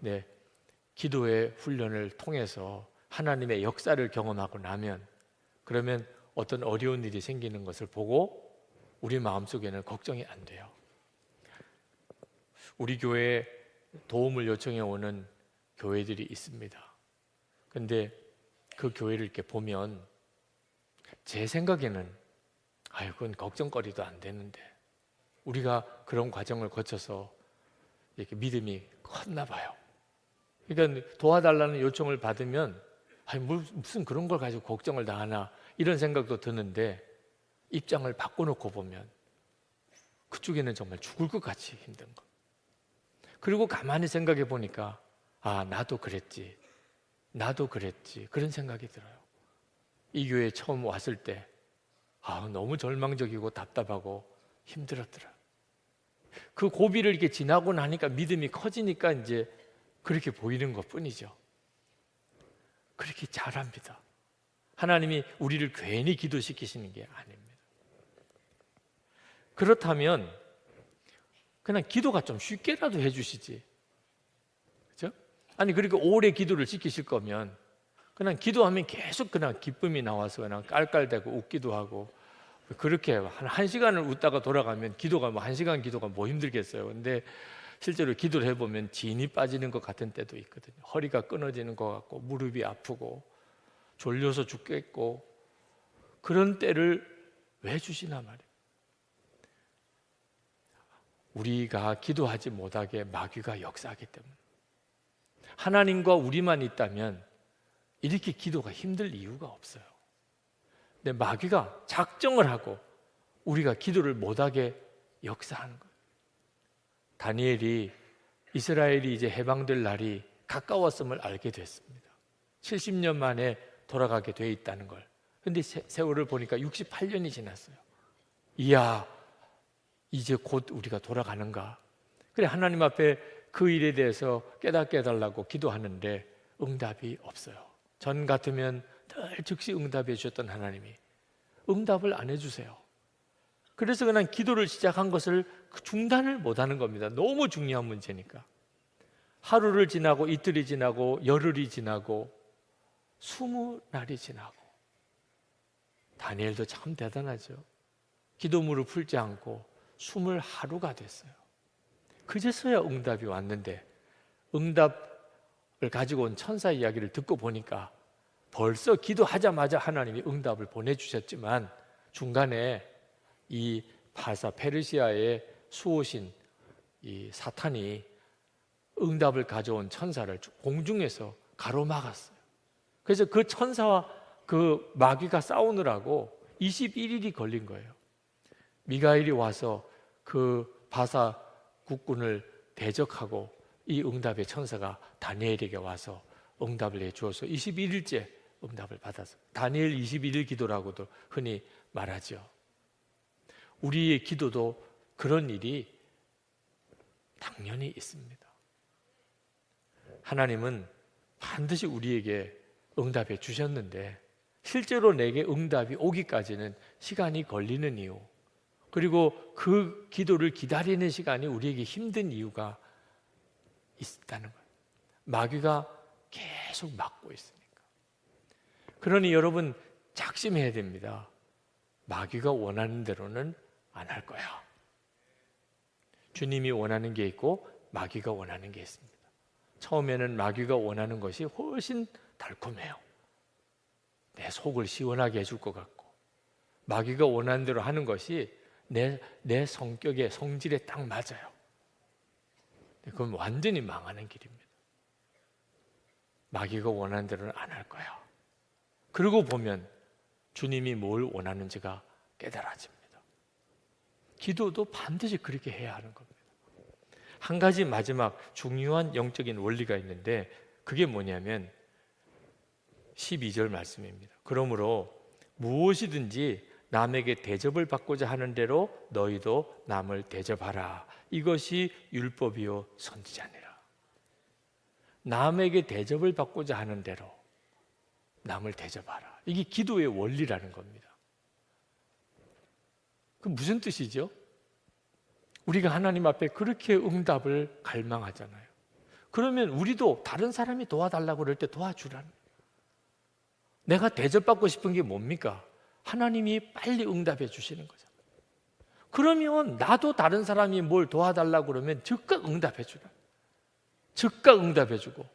네, 기도의 훈련을 통해서 하나님의 역사를 경험하고 나면 그러면 어떤 어려운 일이 생기는 것을 보고 우리 마음속에는 걱정이 안 돼요. 우리 교회에 도움을 요청해 오는 교회들이 있습니다. 근데 그 교회를 이렇게 보면 제 생각에는 그건 걱정거리도 안 되는데 우리가 그런 과정을 거쳐서 이렇게 믿음이 컸나 봐요. 그러니까 도와달라는 요청을 받으면 아니 무슨 그런 걸 가지고 걱정을 다 하나 이런 생각도 드는데 입장을 바꿔놓고 보면 그쪽에는 정말 죽을 것 같이 힘든 거. 그리고 가만히 생각해 보니까 나도 그랬지 그런 생각이 들어요. 이 교회에 처음 왔을 때 너무 절망적이고 답답하고 힘들었더라. 그 고비를 이렇게 지나고 나니까 믿음이 커지니까 이제 그렇게 보이는 것 뿐이죠. 그렇게 잘합니다. 하나님이 우리를 괜히 기도시키시는 게 아닙니다. 그렇다면 그냥 기도가 좀 쉽게라도 해주시지, 그렇죠? 아니 그렇게 오래 기도를 시키실 거면 그냥 기도하면 계속 그냥 기쁨이 나와서 그냥 깔깔대고 웃기도 하고 그렇게 한 시간을 웃다가 돌아가면 기도가 한 시간 기도가 힘들겠어요. 근데 실제로 기도를 해보면 진이 빠지는 것 같은 때도 있거든요. 허리가 끊어지는 것 같고 무릎이 아프고 졸려서 죽겠고 그런 때를 왜 주시나 말이에요. 우리가 기도하지 못하게 마귀가 역사하기 때문에. 하나님과 우리만 있다면 이렇게 기도가 힘들 이유가 없어요. 근데 마귀가 작정을 하고 우리가 기도를 못하게 역사하는 거예요. 다니엘이 이스라엘이 이제 해방될 날이 가까웠음을 알게 됐습니다. 70년 만에 돌아가게 돼 있다는 걸. 근데 세월을 보니까 68년이 지났어요. 이야, 이제 곧 우리가 돌아가는가? 그래 하나님 앞에 그 일에 대해서 깨닫게 해달라고 기도하는데 응답이 없어요. 전 같으면 늘 즉시 응답해 주셨던 하나님이 응답을 안 해주세요. 그래서 그냥 기도를 시작한 것을 중단을 못하는 겁니다. 너무 중요한 문제니까. 하루를 지나고 이틀이 지나고 열흘이 지나고 20날이 지나고 다니엘도 참 대단하죠. 기도문을 풀지 않고 20하루가 됐어요. 그제서야 응답이 왔는데 응답을 가지고 온 천사 이야기를 듣고 보니까 벌써 기도하자마자 하나님이 응답을 보내주셨지만 중간에 이 페르시아의 수호신 이 사탄이 응답을 가져온 천사를 공중에서 가로막았어요. 그래서 그 천사와 그 마귀가 싸우느라고 21일이 걸린 거예요. 미가엘이 와서 그 바사 국군을 대적하고 이 응답의 천사가 다니엘에게 와서 응답을 해주어서 21일째 응답을 받았어요. 다니엘 21일 기도라고도 흔히 말하죠. 우리의 기도도 그런 일이 당연히 있습니다. 하나님은 반드시 우리에게 응답해 주셨는데 실제로 내게 응답이 오기까지는 시간이 걸리는 이유, 그리고 그 기도를 기다리는 시간이 우리에게 힘든 이유가 있다는 거예요. 마귀가 계속 막고 있으니까. 그러니 여러분 작심해야 됩니다. 마귀가 원하는 대로는 안 할 거야. 주님이 원하는 게 있고 마귀가 원하는 게 있습니다. 처음에는 마귀가 원하는 것이 훨씬 달콤해요. 내 속을 시원하게 해줄 것 같고, 마귀가 원하는 대로 하는 것이 내 성격에, 성질에 딱 맞아요. 그건 완전히 망하는 길입니다. 마귀가 원하는 대로는 안 할 거야. 그러고 보면 주님이 뭘 원하는지가 깨달아집니다. 기도도 반드시 그렇게 해야 하는 겁니다. 한 가지 마지막 중요한 영적인 원리가 있는데 그게 뭐냐면 12절 말씀입니다. 그러므로 무엇이든지 남에게 대접을 받고자 하는 대로 너희도 남을 대접하라. 이것이 율법이요 선지자니라. 남에게 대접을 받고자 하는 대로 남을 대접하라. 이게 기도의 원리라는 겁니다. 그 무슨 뜻이죠? 우리가 하나님 앞에 그렇게 응답을 갈망하잖아요. 그러면 우리도 다른 사람이 도와달라고 그럴 때 도와주라는 거예요. 내가 대접받고 싶은 게 뭡니까? 하나님이 빨리 응답해 주시는 거잖아요. 그러면 나도 다른 사람이 뭘 도와달라고 그러면 즉각 응답해 주라. 즉각 응답해 주고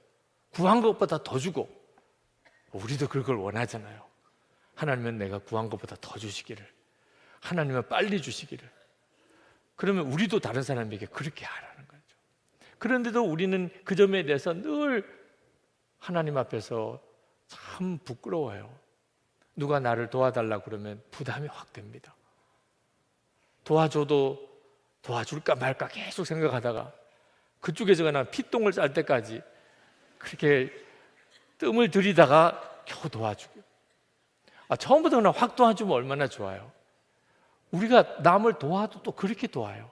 구한 것보다 더 주고. 우리도 그걸 원하잖아요. 하나님은 내가 구한 것보다 더 주시기를, 하나님은 빨리 주시기를. 그러면 우리도 다른 사람에게 그렇게 하라는 거죠. 그런데도 우리는 그 점에 대해서 늘 하나님 앞에서 참 부끄러워요. 누가 나를 도와달라 그러면 부담이 확 됩니다. 도와줘도 도와줄까 말까 계속 생각하다가 그쪽에서 그냥 피똥을 쌀 때까지 그렇게 뜸을 들이다가 겨우 도와주고, 처음부터 그냥 확 도와주면 얼마나 좋아요. 우리가 남을 도와도 또 그렇게 도와요.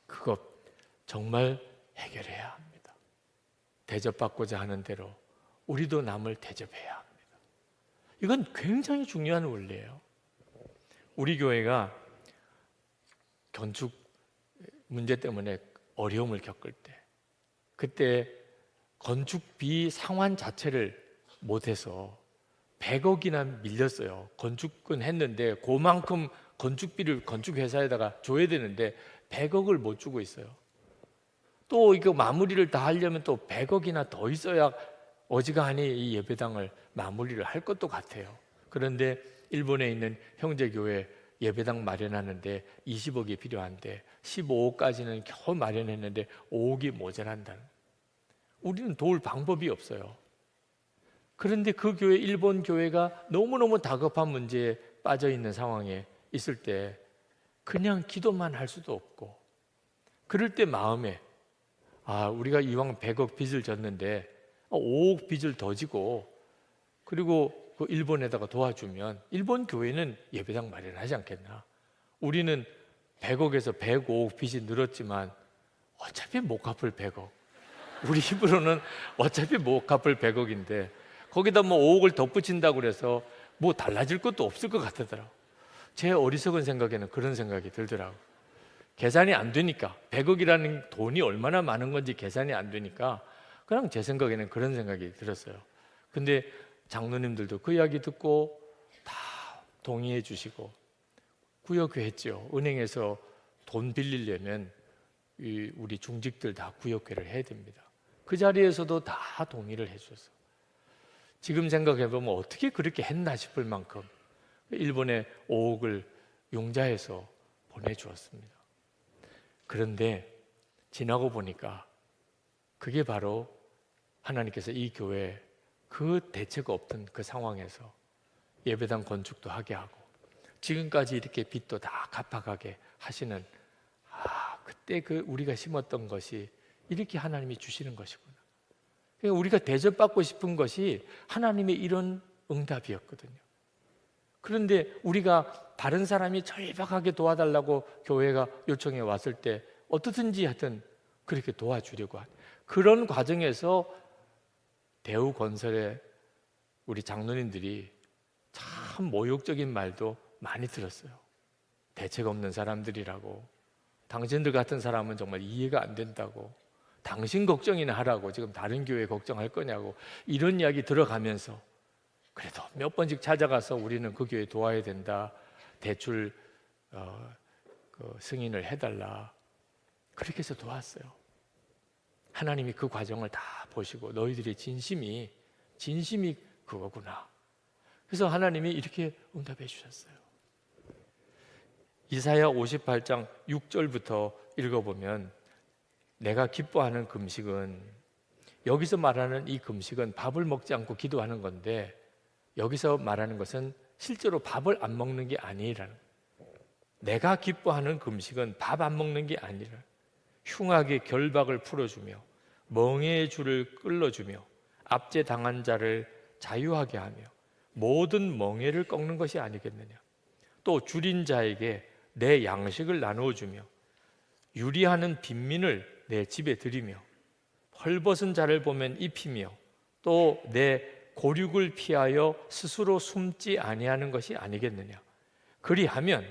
그거 정말 해결해야 합니다. 대접받고자 하는 대로 우리도 남을 대접해야 합니다. 이건 굉장히 중요한 원리예요. 우리 교회가 건축 문제 때문에 어려움을 겪을 때, 그때 건축비 상환 자체를 못해서 100억이나 밀렸어요. 건축은 했는데 그만큼 건축비를 건축회사에다가 줘야 되는데 100억을 못 주고 있어요. 또 이거 마무리를 다 하려면 또 100억이나 더 있어야 어지간히 이 예배당을 마무리를 할 것도 같아요. 그런데 일본에 있는 형제교회 예배당 마련하는데 20억이 필요한데 15억까지는 겨우 마련했는데 5억이 모자란다는. 우리는 도울 방법이 없어요. 그런데 그 교회, 일본 교회가 너무너무 다급한 문제에 빠져 있는 상황에 있을 때 그냥 기도만 할 수도 없고, 그럴 때 마음에 우리가 이왕 100억 빚을 졌는데 5억 빚을 더 지고 그리고 그 일본에다가 도와주면 일본 교회는 예배당 마련하지 않겠나. 우리는 100억에서 105억 빚이 늘었지만 어차피 못 갚을 100억, 우리 힘으로는 어차피 못 갚을 100억인데 거기다 뭐 5억을 덧붙인다고 그래서 뭐 달라질 것도 없을 것 같더라고요. 제 어리석은 생각에는 그런 생각이 들더라고요. 계산이 안 되니까, 100억이라는 돈이 얼마나 많은 건지 계산이 안 되니까 그냥 제 생각에는 그런 생각이 들었어요. 근데 장로님들도 그 이야기 듣고 다 동의해 주시고 구역회 했죠. 은행에서 돈 빌리려면 우리 중직들 다 구역회를 해야 됩니다. 그 자리에서도 다 동의를 해 주셨어요. 지금 생각해 보면 어떻게 그렇게 했나 싶을 만큼 일본에 5억을 융자해서 보내주었습니다. 그런데 지나고 보니까 그게 바로 하나님께서 이 교회에 그 대책 없던 그 상황에서 예배당 건축도 하게 하고 지금까지 이렇게 빚도 다 갚아가게 하시는, 그때 그 우리가 심었던 것이 이렇게 하나님이 주시는 것이구나. 그러니까 우리가 대접받고 싶은 것이 하나님의 이런 응답이었거든요. 그런데 우리가 다른 사람이 절박하게 도와달라고 교회가 요청해 왔을 때 어떻든지 하여튼 그렇게 도와주려고 하는 그런 과정에서 대우건설의 우리 장로님들이 참 모욕적인 말도 많이 들었어요. 대책 없는 사람들이라고, 당신들 같은 사람은 정말 이해가 안 된다고, 당신 걱정이나 하라고 지금 다른 교회 걱정할 거냐고, 이런 이야기 들어가면서 그래도 몇 번씩 찾아가서 우리는 그 교회 도와야 된다, 대출 승인을 해달라, 그렇게 해서 도왔어요. 하나님이 그 과정을 다 보시고 너희들의 진심이 그거구나. 그래서 하나님이 이렇게 응답해 주셨어요. 이사야 58장 6절부터 읽어보면 내가 기뻐하는 금식은, 여기서 말하는 이 금식은 밥을 먹지 않고 기도하는 건데 여기서 말하는 것은 실제로 밥을 안 먹는 게 아니라는, 내가 기뻐하는 금식은 밥 안 먹는 게 아니라 흉악의 결박을 풀어주며 멍에의 줄을 끌어주며 압제당한 자를 자유하게 하며 모든 멍에를 꺾는 것이 아니겠느냐. 또 줄인 자에게 내 양식을 나누어 주며 유리하는 빈민을 내 집에 들이며 헐벗은 자를 보면 입히며 또 내 고륙을 피하여 스스로 숨지 아니하는 것이 아니겠느냐. 그리하면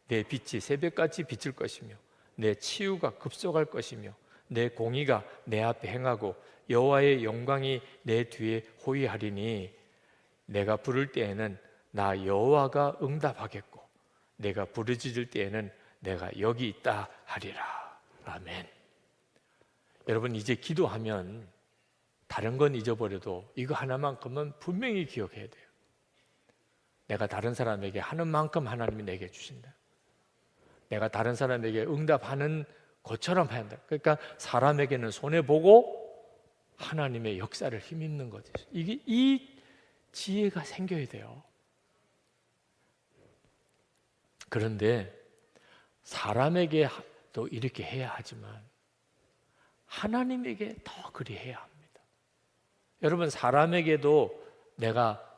내 빛이 새벽같이 비칠 것이며 내 치유가 급속할 것이며 내 공의가 내 앞에 행하고 여호와의 영광이 내 뒤에 호위하리니 내가 부를 때에는 나 여호와가 응답하겠고 내가 부르짖을 때에는 내가 여기 있다 하리라. 아멘. 여러분, 이제 기도하면 다른 건 잊어버려도 이거 하나만큼은 분명히 기억해야 돼요. 내가 다른 사람에게 하는 만큼 하나님이 내게 주신다. 내가 다른 사람에게 응답하는 것처럼 한다. 그러니까 사람에게는 손해보고 하나님의 역사를 힘입는 거죠. 이 지혜가 생겨야 돼요. 그런데 사람에게도 이렇게 해야 하지만 하나님에게 더 그리해야 합니다. 여러분, 사람에게도 내가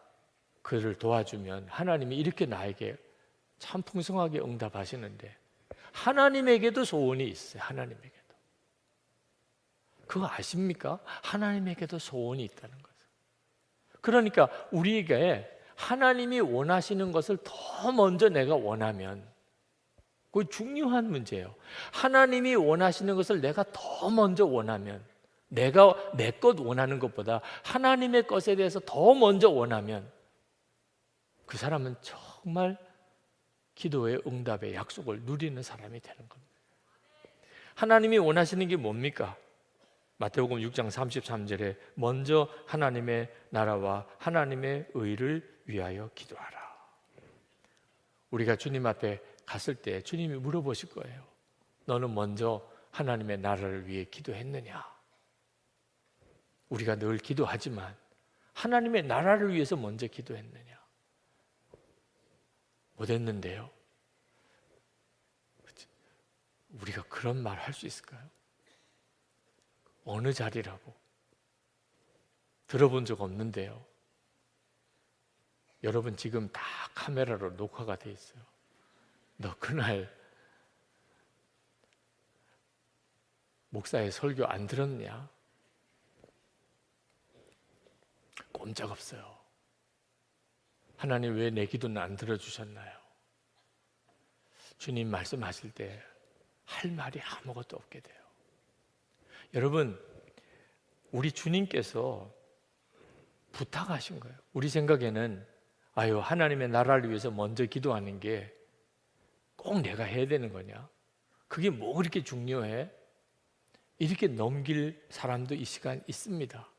그를 도와주면 하나님이 이렇게 나에게 참 풍성하게 응답하시는데 하나님에게도 소원이 있어요. 하나님에게도. 그거 아십니까? 하나님에게도 소원이 있다는 거죠. 그러니까 우리에게 하나님이 원하시는 것을 더 먼저 내가 원하면, 그거 중요한 문제예요. 하나님이 원하시는 것을 내가 더 먼저 원하면, 내가 내 것 원하는 것보다 하나님의 것에 대해서 더 먼저 원하면 그 사람은 정말 기도의 응답의 약속을 누리는 사람이 되는 겁니다. 하나님이 원하시는 게 뭡니까? 마태복음 6장 33절에 먼저 하나님의 나라와 하나님의 의를 위하여 기도하라. 우리가 주님 앞에 갔을 때 주님이 물어보실 거예요. 너는 먼저 하나님의 나라를 위해 기도했느냐? 우리가 늘 기도하지만 하나님의 나라를 위해서 먼저 기도했느냐? 못했는데요. 우리가 그런 말 할 수 있을까요? 어느 자리라고? 들어본 적 없는데요. 여러분, 지금 다 카메라로 녹화가 돼 있어요. 너 그날 목사의 설교 안 들었냐? 꼼짝없어요. 하나님, 왜 내 기도는 안 들어주셨나요? 주님 말씀하실 때 할 말이 아무것도 없게 돼요. 여러분, 우리 주님께서 부탁하신 거예요. 우리 생각에는 하나님의 나라를 위해서 먼저 기도하는 게 꼭 내가 해야 되는 거냐? 그게 뭐 그렇게 중요해? 이렇게 넘길 사람도 이 시간 있습니다.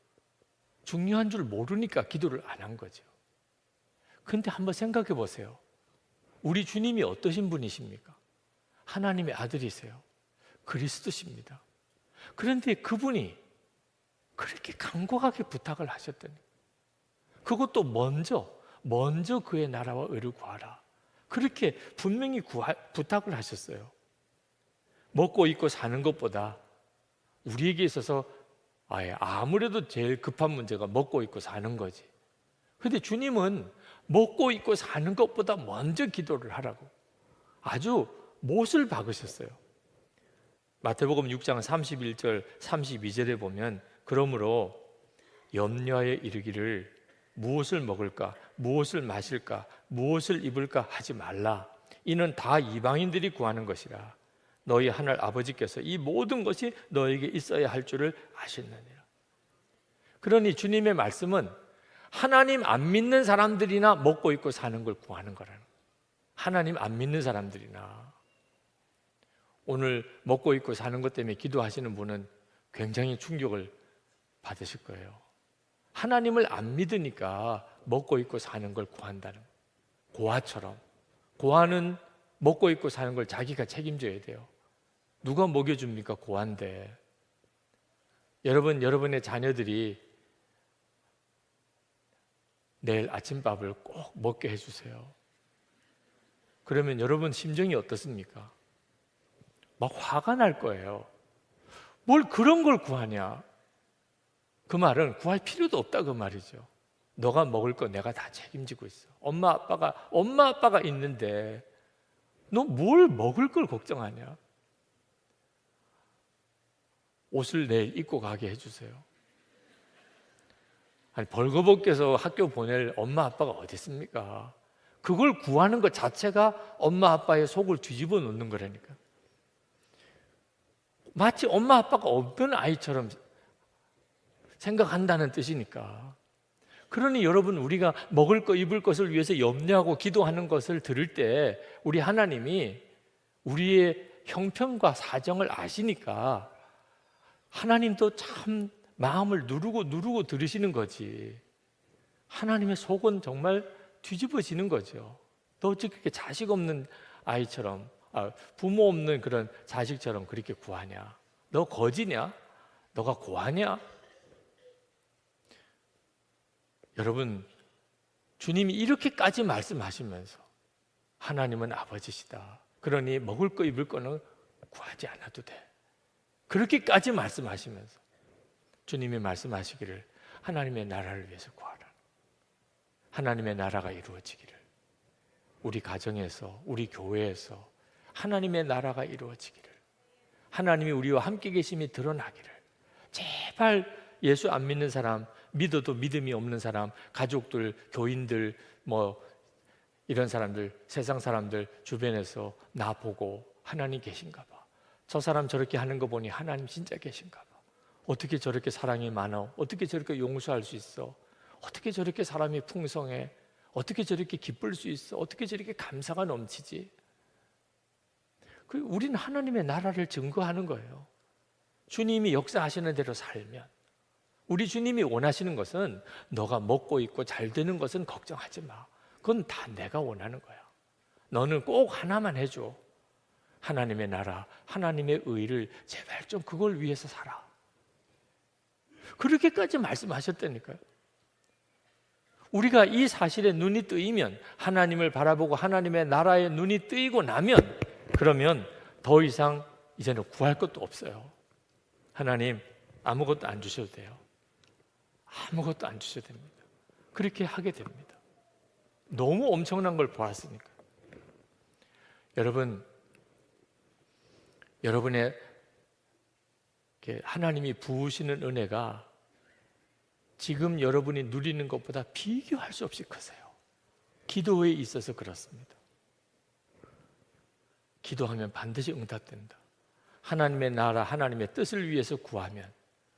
중요한 줄 모르니까 기도를 안 한 거죠. 그런데 한번 생각해 보세요. 우리 주님이 어떠신 분이십니까? 하나님의 아들이세요. 그리스도십니다. 그런데 그분이 그렇게 간곡하게 부탁을 하셨더니, 그것도 먼저 그의 나라와 의를 구하라. 그렇게 분명히 부탁을 하셨어요. 먹고 입고 사는 것보다 우리에게 있어서 아무래도 제일 급한 문제가 먹고 입고 사는 거지. 그런데 주님은 먹고 입고 사는 것보다 먼저 기도를 하라고 아주 못을 박으셨어요. 마태복음 6장 31절 32절에 보면, 그러므로 염려하여 이르기를 무엇을 먹을까, 무엇을 마실까, 무엇을 입을까 하지 말라. 이는 다 이방인들이 구하는 것이라. 너희 하늘 아버지께서 이 모든 것이 너에게 있어야 할 줄을 아시느니라. 그러니 주님의 말씀은 하나님 안 믿는 사람들이나 먹고 입고 사는 걸 구하는 거라는 거예요. 하나님 안 믿는 사람들이나. 오늘 먹고 입고 사는 것 때문에 기도하시는 분은 굉장히 충격을 받으실 거예요. 하나님을 안 믿으니까 먹고 입고 사는 걸 구한다는 거예요. 고아처럼. 고아는 먹고 입고 사는 걸 자기가 책임져야 돼요. 누가 먹여줍니까? 고아인데. 여러분, 여러분의 자녀들이 내일 아침밥을 꼭 먹게 해주세요. 그러면 여러분 심정이 어떻습니까? 막 화가 날 거예요. 뭘 그런 걸 구하냐? 그 말은 구할 필요도 없다 그 말이죠. 너가 먹을 거 내가 다 책임지고 있어. 엄마 아빠가 있는데 너 뭘 먹을 걸 걱정하냐? 옷을 내일 입고 가게 해주세요. 아니, 벌거벗겨서 학교 보낼 엄마 아빠가 어디 있습니까? 그걸 구하는 것 자체가 엄마 아빠의 속을 뒤집어 놓는 거라니까. 마치 엄마 아빠가 없던 아이처럼 생각한다는 뜻이니까. 그러니 여러분, 우리가 먹을 거 입을 것을 위해서 염려하고 기도하는 것을 들을 때 우리 하나님이 우리의 형편과 사정을 아시니까 하나님도 참 마음을 누르고 들으시는 거지. 하나님의 속은 정말 뒤집어지는 거죠. 너 어떻게 그렇게 자식 없는 아이처럼, 부모 없는 그런 자식처럼 그렇게 구하냐? 너 거지냐? 너가 고하냐? 여러분, 주님이 이렇게까지 말씀하시면서 하나님은 아버지시다. 그러니 먹을 거 입을 거는 구하지 않아도 돼. 그렇게까지 말씀하시면서 주님이 말씀하시기를 하나님의 나라를 위해서 구하라. 하나님의 나라가 이루어지기를. 우리 가정에서, 우리 교회에서 하나님의 나라가 이루어지기를. 하나님이 우리와 함께 계심이 드러나기를. 제발 예수 안 믿는 사람, 믿어도 믿음이 없는 사람, 가족들, 교인들, 이런 사람들, 세상 사람들 주변에서 나보고 하나님 계신가 봐. 저 사람 저렇게 하는 거 보니 하나님 진짜 계신가 봐. 어떻게 저렇게 사랑이 많아? 어떻게 저렇게 용서할 수 있어? 어떻게 저렇게 사람이 풍성해? 어떻게 저렇게 기쁠 수 있어? 어떻게 저렇게 감사가 넘치지? 우리는 하나님의 나라를 증거하는 거예요. 주님이 역사하시는 대로 살면, 우리 주님이 원하시는 것은 너가 먹고 있고 잘 되는 것은 걱정하지 마. 그건 다 내가 원하는 거야. 너는 꼭 하나만 해줘. 하나님의 나라, 하나님의 의를 제발 좀 그걸 위해서 살아. 그렇게까지 말씀하셨다니까요. 우리가 이 사실에 눈이 뜨이면, 하나님을 바라보고 하나님의 나라에 눈이 뜨이고 나면, 그러면 더 이상 이제는 구할 것도 없어요. 하나님 아무것도 안 주셔도 돼요. 아무것도 안 주셔도 됩니다. 그렇게 하게 됩니다. 너무 엄청난 걸 보았으니까. 여러분의 하나님이 부으시는 은혜가 지금 여러분이 누리는 것보다 비교할 수 없이 크세요. 기도에 있어서 그렇습니다. 기도하면 반드시 응답된다. 하나님의 나라, 하나님의 뜻을 위해서 구하면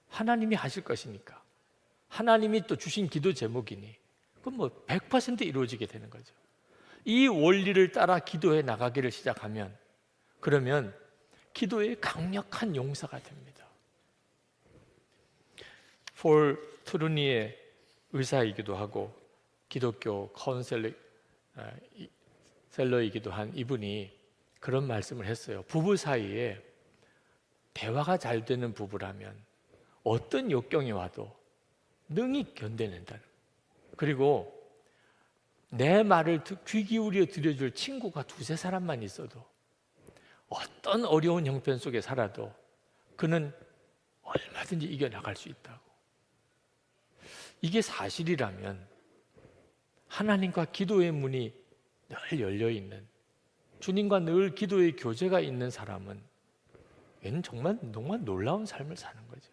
하나님이 하실 것이니까, 하나님이 또 주신 기도 제목이니 그건 100% 이루어지게 되는 거죠. 이 원리를 따라 기도해 나가기를 시작하면, 그러면 기도의 강력한 용사가 됩니다. 폴 트루니의 의사이기도 하고 기독교 카운셀러이기도 한 이분이 그런 말씀을 했어요. 부부 사이에 대화가 잘 되는 부부라면 어떤 역경이 와도 능히 견뎌낸다는, 그리고 내 말을 귀 기울여 들어줄 친구가 두세 사람만 있어도 어떤 어려운 형편 속에 살아도 그는 얼마든지 이겨나갈 수 있다고. 이게 사실이라면 하나님과 기도의 문이 늘 열려있는, 주님과 늘 기도의 교제가 있는 사람은 얘는 정말 놀라운 삶을 사는 거죠.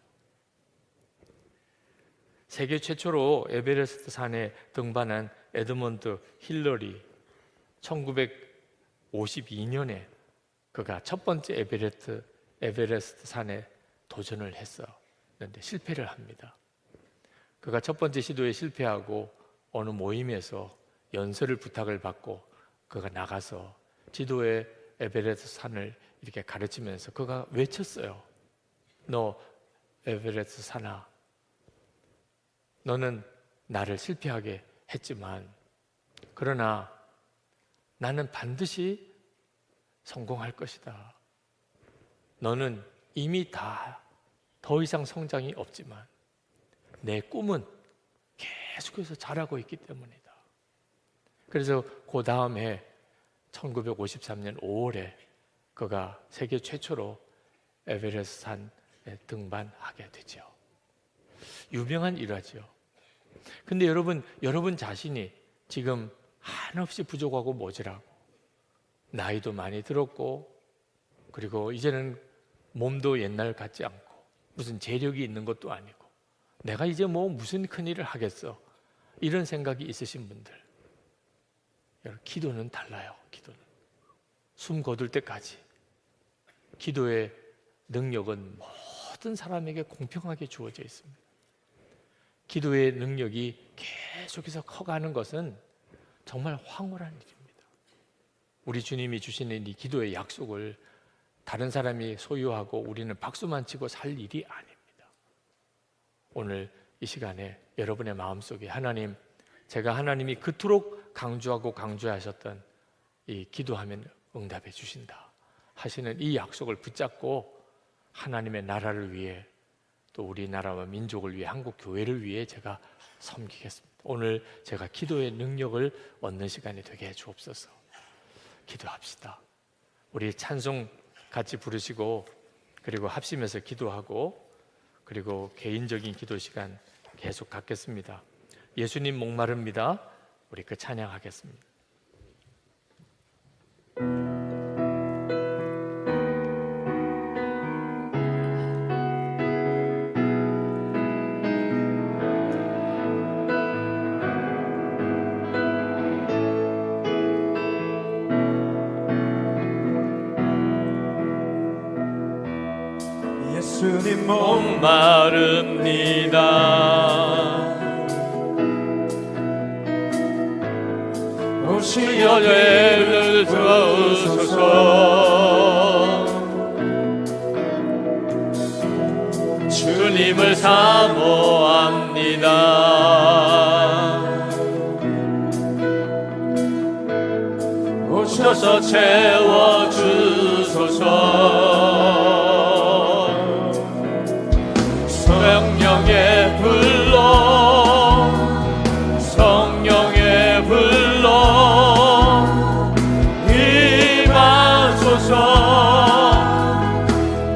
세계 최초로 에베레스트 산에 등반한 에드먼드 힐러리, 1952년에 그가 첫 번째 에베레스트 산에 도전을 했었는데 실패를 합니다. 그가 첫 번째 시도에 실패하고 어느 모임에서 연설을 부탁을 받고 그가 나가서 지도에 에베레스트 산을 이렇게 가르치면서 그가 외쳤어요. 너 에베레스트 산아, 너는 나를 실패하게 했지만 그러나 나는 반드시 성공할 것이다. 너는 이미 더 이상 성장이 없지만 내 꿈은 계속해서 자라고 있기 때문이다. 그래서 그 다음 해 1953년 5월에 그가 세계 최초로 에베레스트 산에 등반하게 되죠. 유명한 일화죠. 근데 여러분 자신이 지금 한없이 부족하고 모자라고 나이도 많이 들었고 그리고 이제는 몸도 옛날 같지 않고 무슨 재력이 있는 것도 아니고 내가 이제 무슨 큰일을 하겠어, 이런 생각이 있으신 분들, 여러분 기도는 달라요. 기도는 숨 거둘 때까지 기도의 능력은 모든 사람에게 공평하게 주어져 있습니다. 기도의 능력이 계속해서 커가는 것은 정말 황홀한 일입니다. 우리 주님이 주시는 이 기도의 약속을 다른 사람이 소유하고 우리는 박수만 치고 살 일이 아닙니다. 오늘 이 시간에 여러분의 마음속에 하나님, 제가 하나님이 그토록 강조하고 강조하셨던 이 기도하면 응답해 주신다 하시는 이 약속을 붙잡고 하나님의 나라를 위해 또 우리나라와 민족을 위해 한국 교회를 위해 제가 섬기겠습니다. 오늘 제가 기도의 능력을 얻는 시간이 되게 해 주옵소서. 기도합시다. 우리 찬송 같이 부르시고 그리고 합심해서 기도하고 그리고 개인적인 기도 시간 계속 갖겠습니다. 예수님 목마릅니다. 우리 그 찬양하겠습니다. 예수님 목마릅니다. 오시여 죄를 주옵소서. 주님을 사모합니다. 오셔서 채워주소서. 성령의 불로 성령의 불로 임하소서.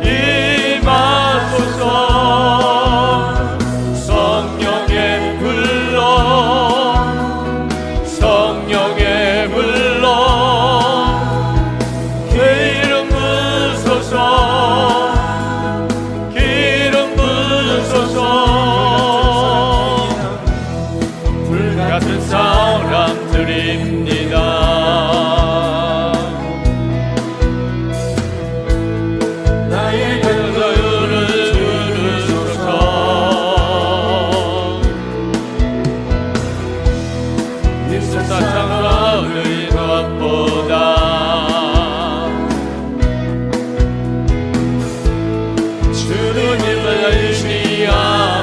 임하소서. 성령의 불로 성령의 불로 기름 부으소서. 불같은 사람들입니다. 나의 근거를 주소서. 이 세상의 것보다 주님을 의지합니다.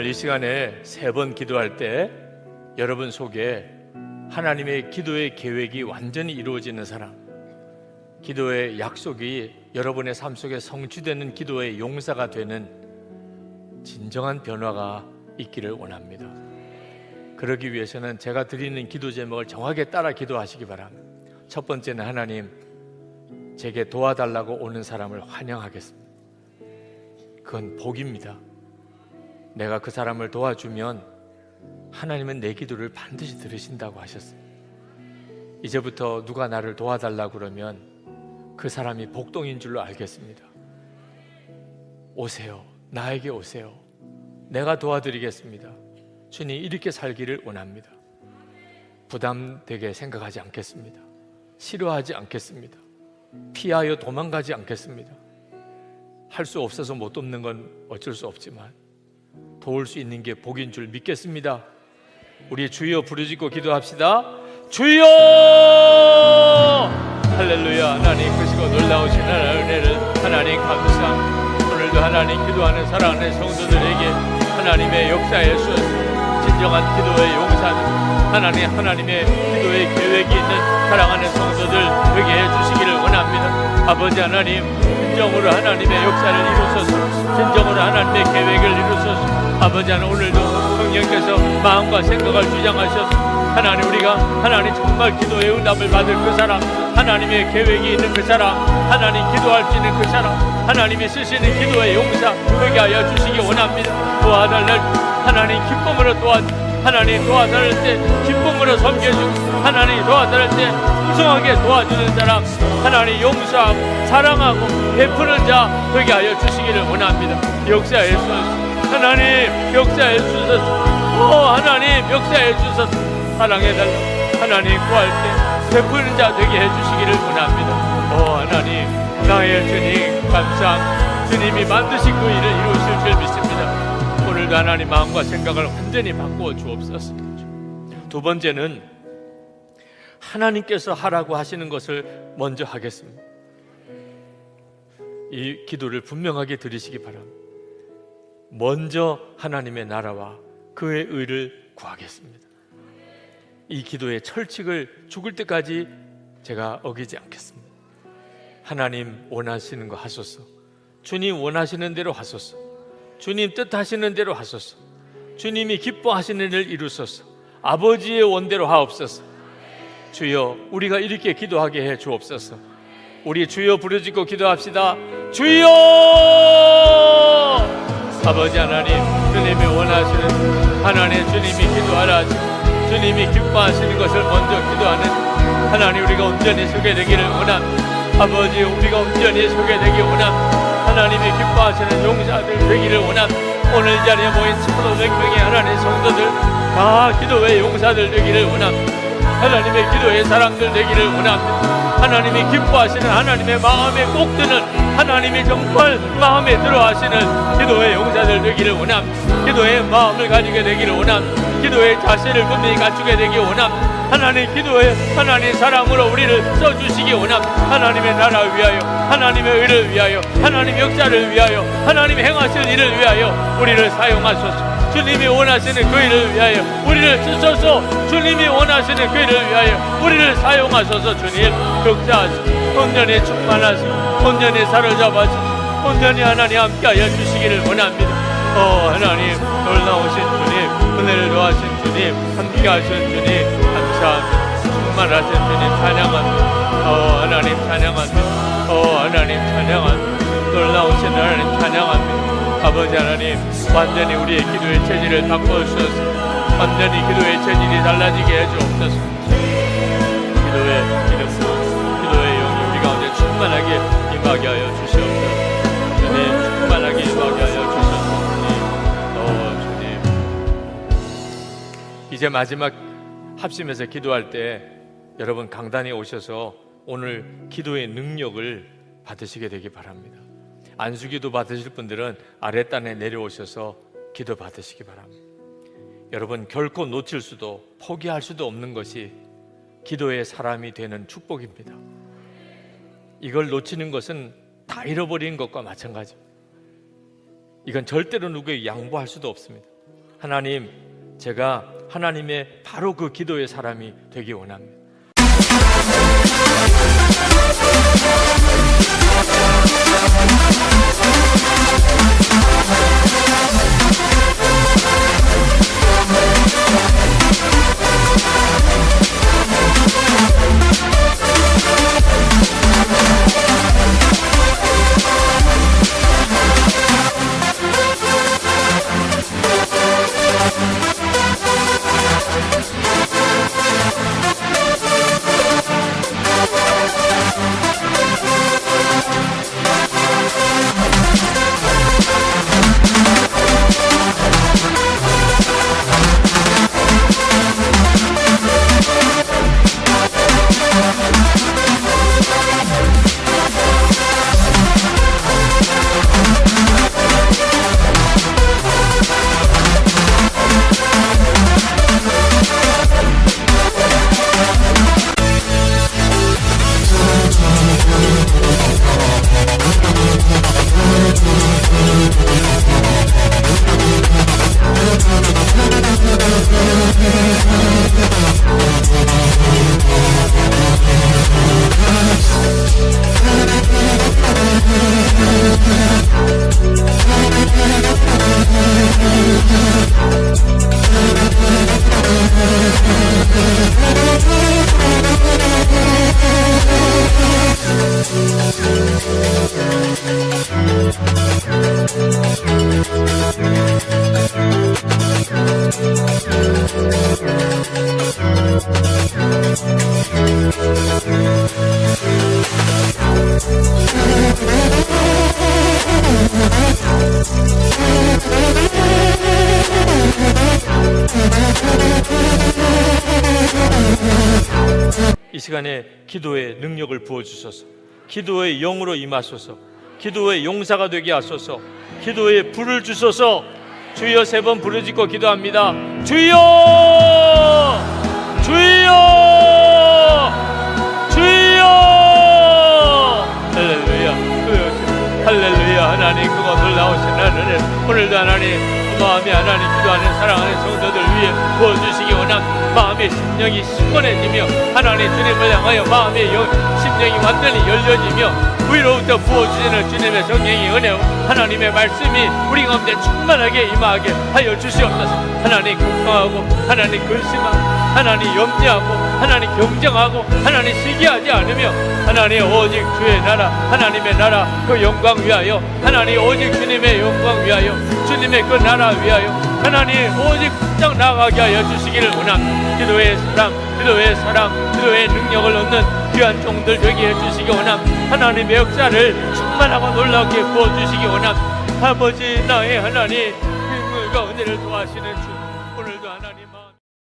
이 시간에 3번 기도할 때 여러분 속에 하나님의 기도의 계획이 완전히 이루어지는 사람, 기도의 약속이 여러분의 삶 속에 성취되는 기도의 용사가 되는 진정한 변화가 있기를 원합니다. 그러기 위해서는 제가 드리는 기도 제목을 정확하게 따라 기도하시기 바랍니다. 첫 번째는 하나님, 제게 도와달라고 오는 사람을 환영하겠습니다. 그건 복입니다. 내가 그 사람을 도와주면 하나님은 내 기도를 반드시 들으신다고 하셨어요. 이제부터 누가 나를 도와달라고 그러면 그 사람이 복동인 줄로 알겠습니다. 오세요. 나에게 오세요. 내가 도와드리겠습니다. 주님, 이렇게 살기를 원합니다. 부담되게 생각하지 않겠습니다. 싫어하지 않겠습니다. 피하여 도망가지 않겠습니다. 할 수 없어서 못 돕는 건 어쩔 수 없지만 도울 수 있는 게 복인 줄 믿겠습니다. 우리 주여 부르짖고 기도합시다. 주여! 할렐루야. 하나님 크시고 놀라우신 하나님의 은혜를 하나님 감사합니다. 오늘도 하나님 기도하는 사랑하는 성도들에게 하나님의 역사에 쏘여서 진정한 기도의 용사는 하나님의 기도의 계획이 있는 사랑하는 성도들 되게 해주시기를 원합니다. 아버지 하나님, 진정으로 하나님의 역사를 이루소서. 진정으로 하나님의 계획을 이루소서. 아버지 하나님, 오늘도 성령께서 마음과 생각을 주장하셔서 하나님, 우리가 하나님 정말 기도의 응답을 받을 그 사람, 하나님의 계획이 있는 그 사람, 하나님 기도할 수 있는 그 사람, 하나님이 쓰시는 기도의 용사 되게 하여 주시기 원합니다. 도와달라 하나님, 기쁨으로 하나님 도와달랄 때 기쁨으로 섬겨주고, 하나님 도와달랄 때 풍성하게 도와주는 사람, 하나님 용서하고 사랑하고 베푸는 자 되게 하여 주시기를 원합니다. 역사해 주소서. 하나님 역사해 주소서. 하나님 역사해 주소서. 사랑해달라. 하나님 구할 때 베푸는 자 되게 해주시기를 원합니다. 하나님, 나의 주님 감사합니다. 주님이 만드신 그 일을 이루실 줄 믿습니다. 오늘도 하나님 마음과 생각을 완전히 바꾸어 주옵소서. 두 번째는 하나님께서 하라고 하시는 것을 먼저 하겠습니다. 이 기도를 분명하게 들으시기 바랍니다. 먼저 하나님의 나라와 그의 의를 구하겠습니다. 이 기도의 철칙을 죽을 때까지 제가 어기지 않겠습니다. 하나님 원하시는 거 하소서. 주님 원하시는 대로 하소서. 주님 뜻하시는 대로 하소서. 주님이 기뻐하시는 일을 이루소서. 아버지의 원대로 하옵소서. 주여, 우리가 이렇게 기도하게 해 주옵소서. 우리 주여 부르짖고 기도합시다. 주여! 아버지 하나님, 주님이 원하시는 하나님, 주님이 기도하라 주님이 기뻐하시는 것을 먼저 기도하는 하나님, 우리가 온전히 소개되기를 원합니다. 아버지, 우리가 온전히 소개되기 원합니다. 하나님이 기뻐하시는 용사들 되기를 원합니다. 오늘 자리에 모인 1,500명의 하나님 성도들 다 기도의 용사들 되기를 원합니다. 하나님의 기도의 사람들 되기를 원합니다. 하나님이 기뻐하시는, 하나님의 마음에 꼭 드는, 하나님이 정말 마음에 들어하시는 기도의 용사들 되기를 원합니다. 기도의 마음을 가지게 되기를 원합니다. 기도의 자세를 분명히 갖추게 되기 원합니다. 하나님 기도의 하나님 사랑으로 우리를 써주시기 원합니다. 하나님의 나라를 위하여, 하나님의 의를 위하여, 하나님의 역사를 위하여, 하나님이 행하실 일을 위하여 우리를 사용하소서. 주님이 원하시는 그 일을 위하여 우리를 쓰소서. 주님이 원하시는 그 일을 위하여 우리를 사용하소서. 주님 역사하시고 온전히 충만하시고 온전히 사로잡아주시고 온전히 하나님 함께하여 주시기를 원합니다. 하나님 놀라우신 주님, 은혜를 더하신 주님, 함께하신 주님 감사합니다. 충만하신 주님 찬양합니다. 하나님 찬양합니다. 하나님 찬양합니다. 놀라우신 하나님 찬양합니다. 아버지 하나님, 완전히 우리의 기도의 체질을 바꿔주셔서 완전히 기도의 체질이 달라지게 해주옵소서. 기도의 기름, 기도의 영이 우리 가운데 충만하게 임하게 하여 주시옵소서. 주님 충만하게 임하게 하여 주셔서 주님, 이제 마지막 합심해서 기도할 때 여러분 강단에 오셔서 오늘 기도의 능력을 받으시게 되기 바랍니다. 안수기도 받으실 분들은 아랫단에 내려오셔서 기도 받으시기 바랍니다. 여러분, 결코 놓칠 수도 포기할 수도 없는 것이 기도의 사람이 되는 축복입니다. 이걸 놓치는 것은 다 잃어버린 것과 마찬가지입니다. 이건 절대로 누구에게 양보할 수도 없습니다. 하나님, 제가 하나님의 바로 그 기도의 사람이 되기 원합니다. 이 시간에 기도의 능력을 부어주소서. 기도의 영으로 임하소서. 기도의 용사가 되게 하소서. 기도의 불을 주소서. 주여 3번 부르짖고 기도합니다. 주여! 주여! 주여! 할렐루야. 할렐루야. 하나님 그거 놀라우신 하나님, 오늘도 하나님 마음이 하나님 기도하는 사랑하는 성도들 위해 부어주시기 원합니다. 마음의 심령이 신건해지며 하나님 주님을 향하여 마음의 심령이 완전히 열려지며 위로부터 부어주시는 주님의 성령의 은혜, 하나님의 말씀이 우리 가운데 충만하게 임하게 하여 주시옵소서. 하나님 걱정하고 하나님 근심하고 하나님 염려하고 하나님 경쟁하고 하나님 시기하지 않으며 하나님 오직 주의 나라, 하나님의 나라 그 영광 위하여, 하나님 오직 주님의 영광 위하여, 주님의 그 나라 위하여 하나님 오직 딱 나아가게 하여 주시기를 원합니다. 기도의 사랑, 기도의 능력을 얻는 귀한 종들 되게 해주시기 원합니다. 하나님의 역사를 충만하고 놀랍게 부어주시기 원합니다. 아버지 나의 하나님, 그 은혜를 도와주시는 주, 오늘도 하나님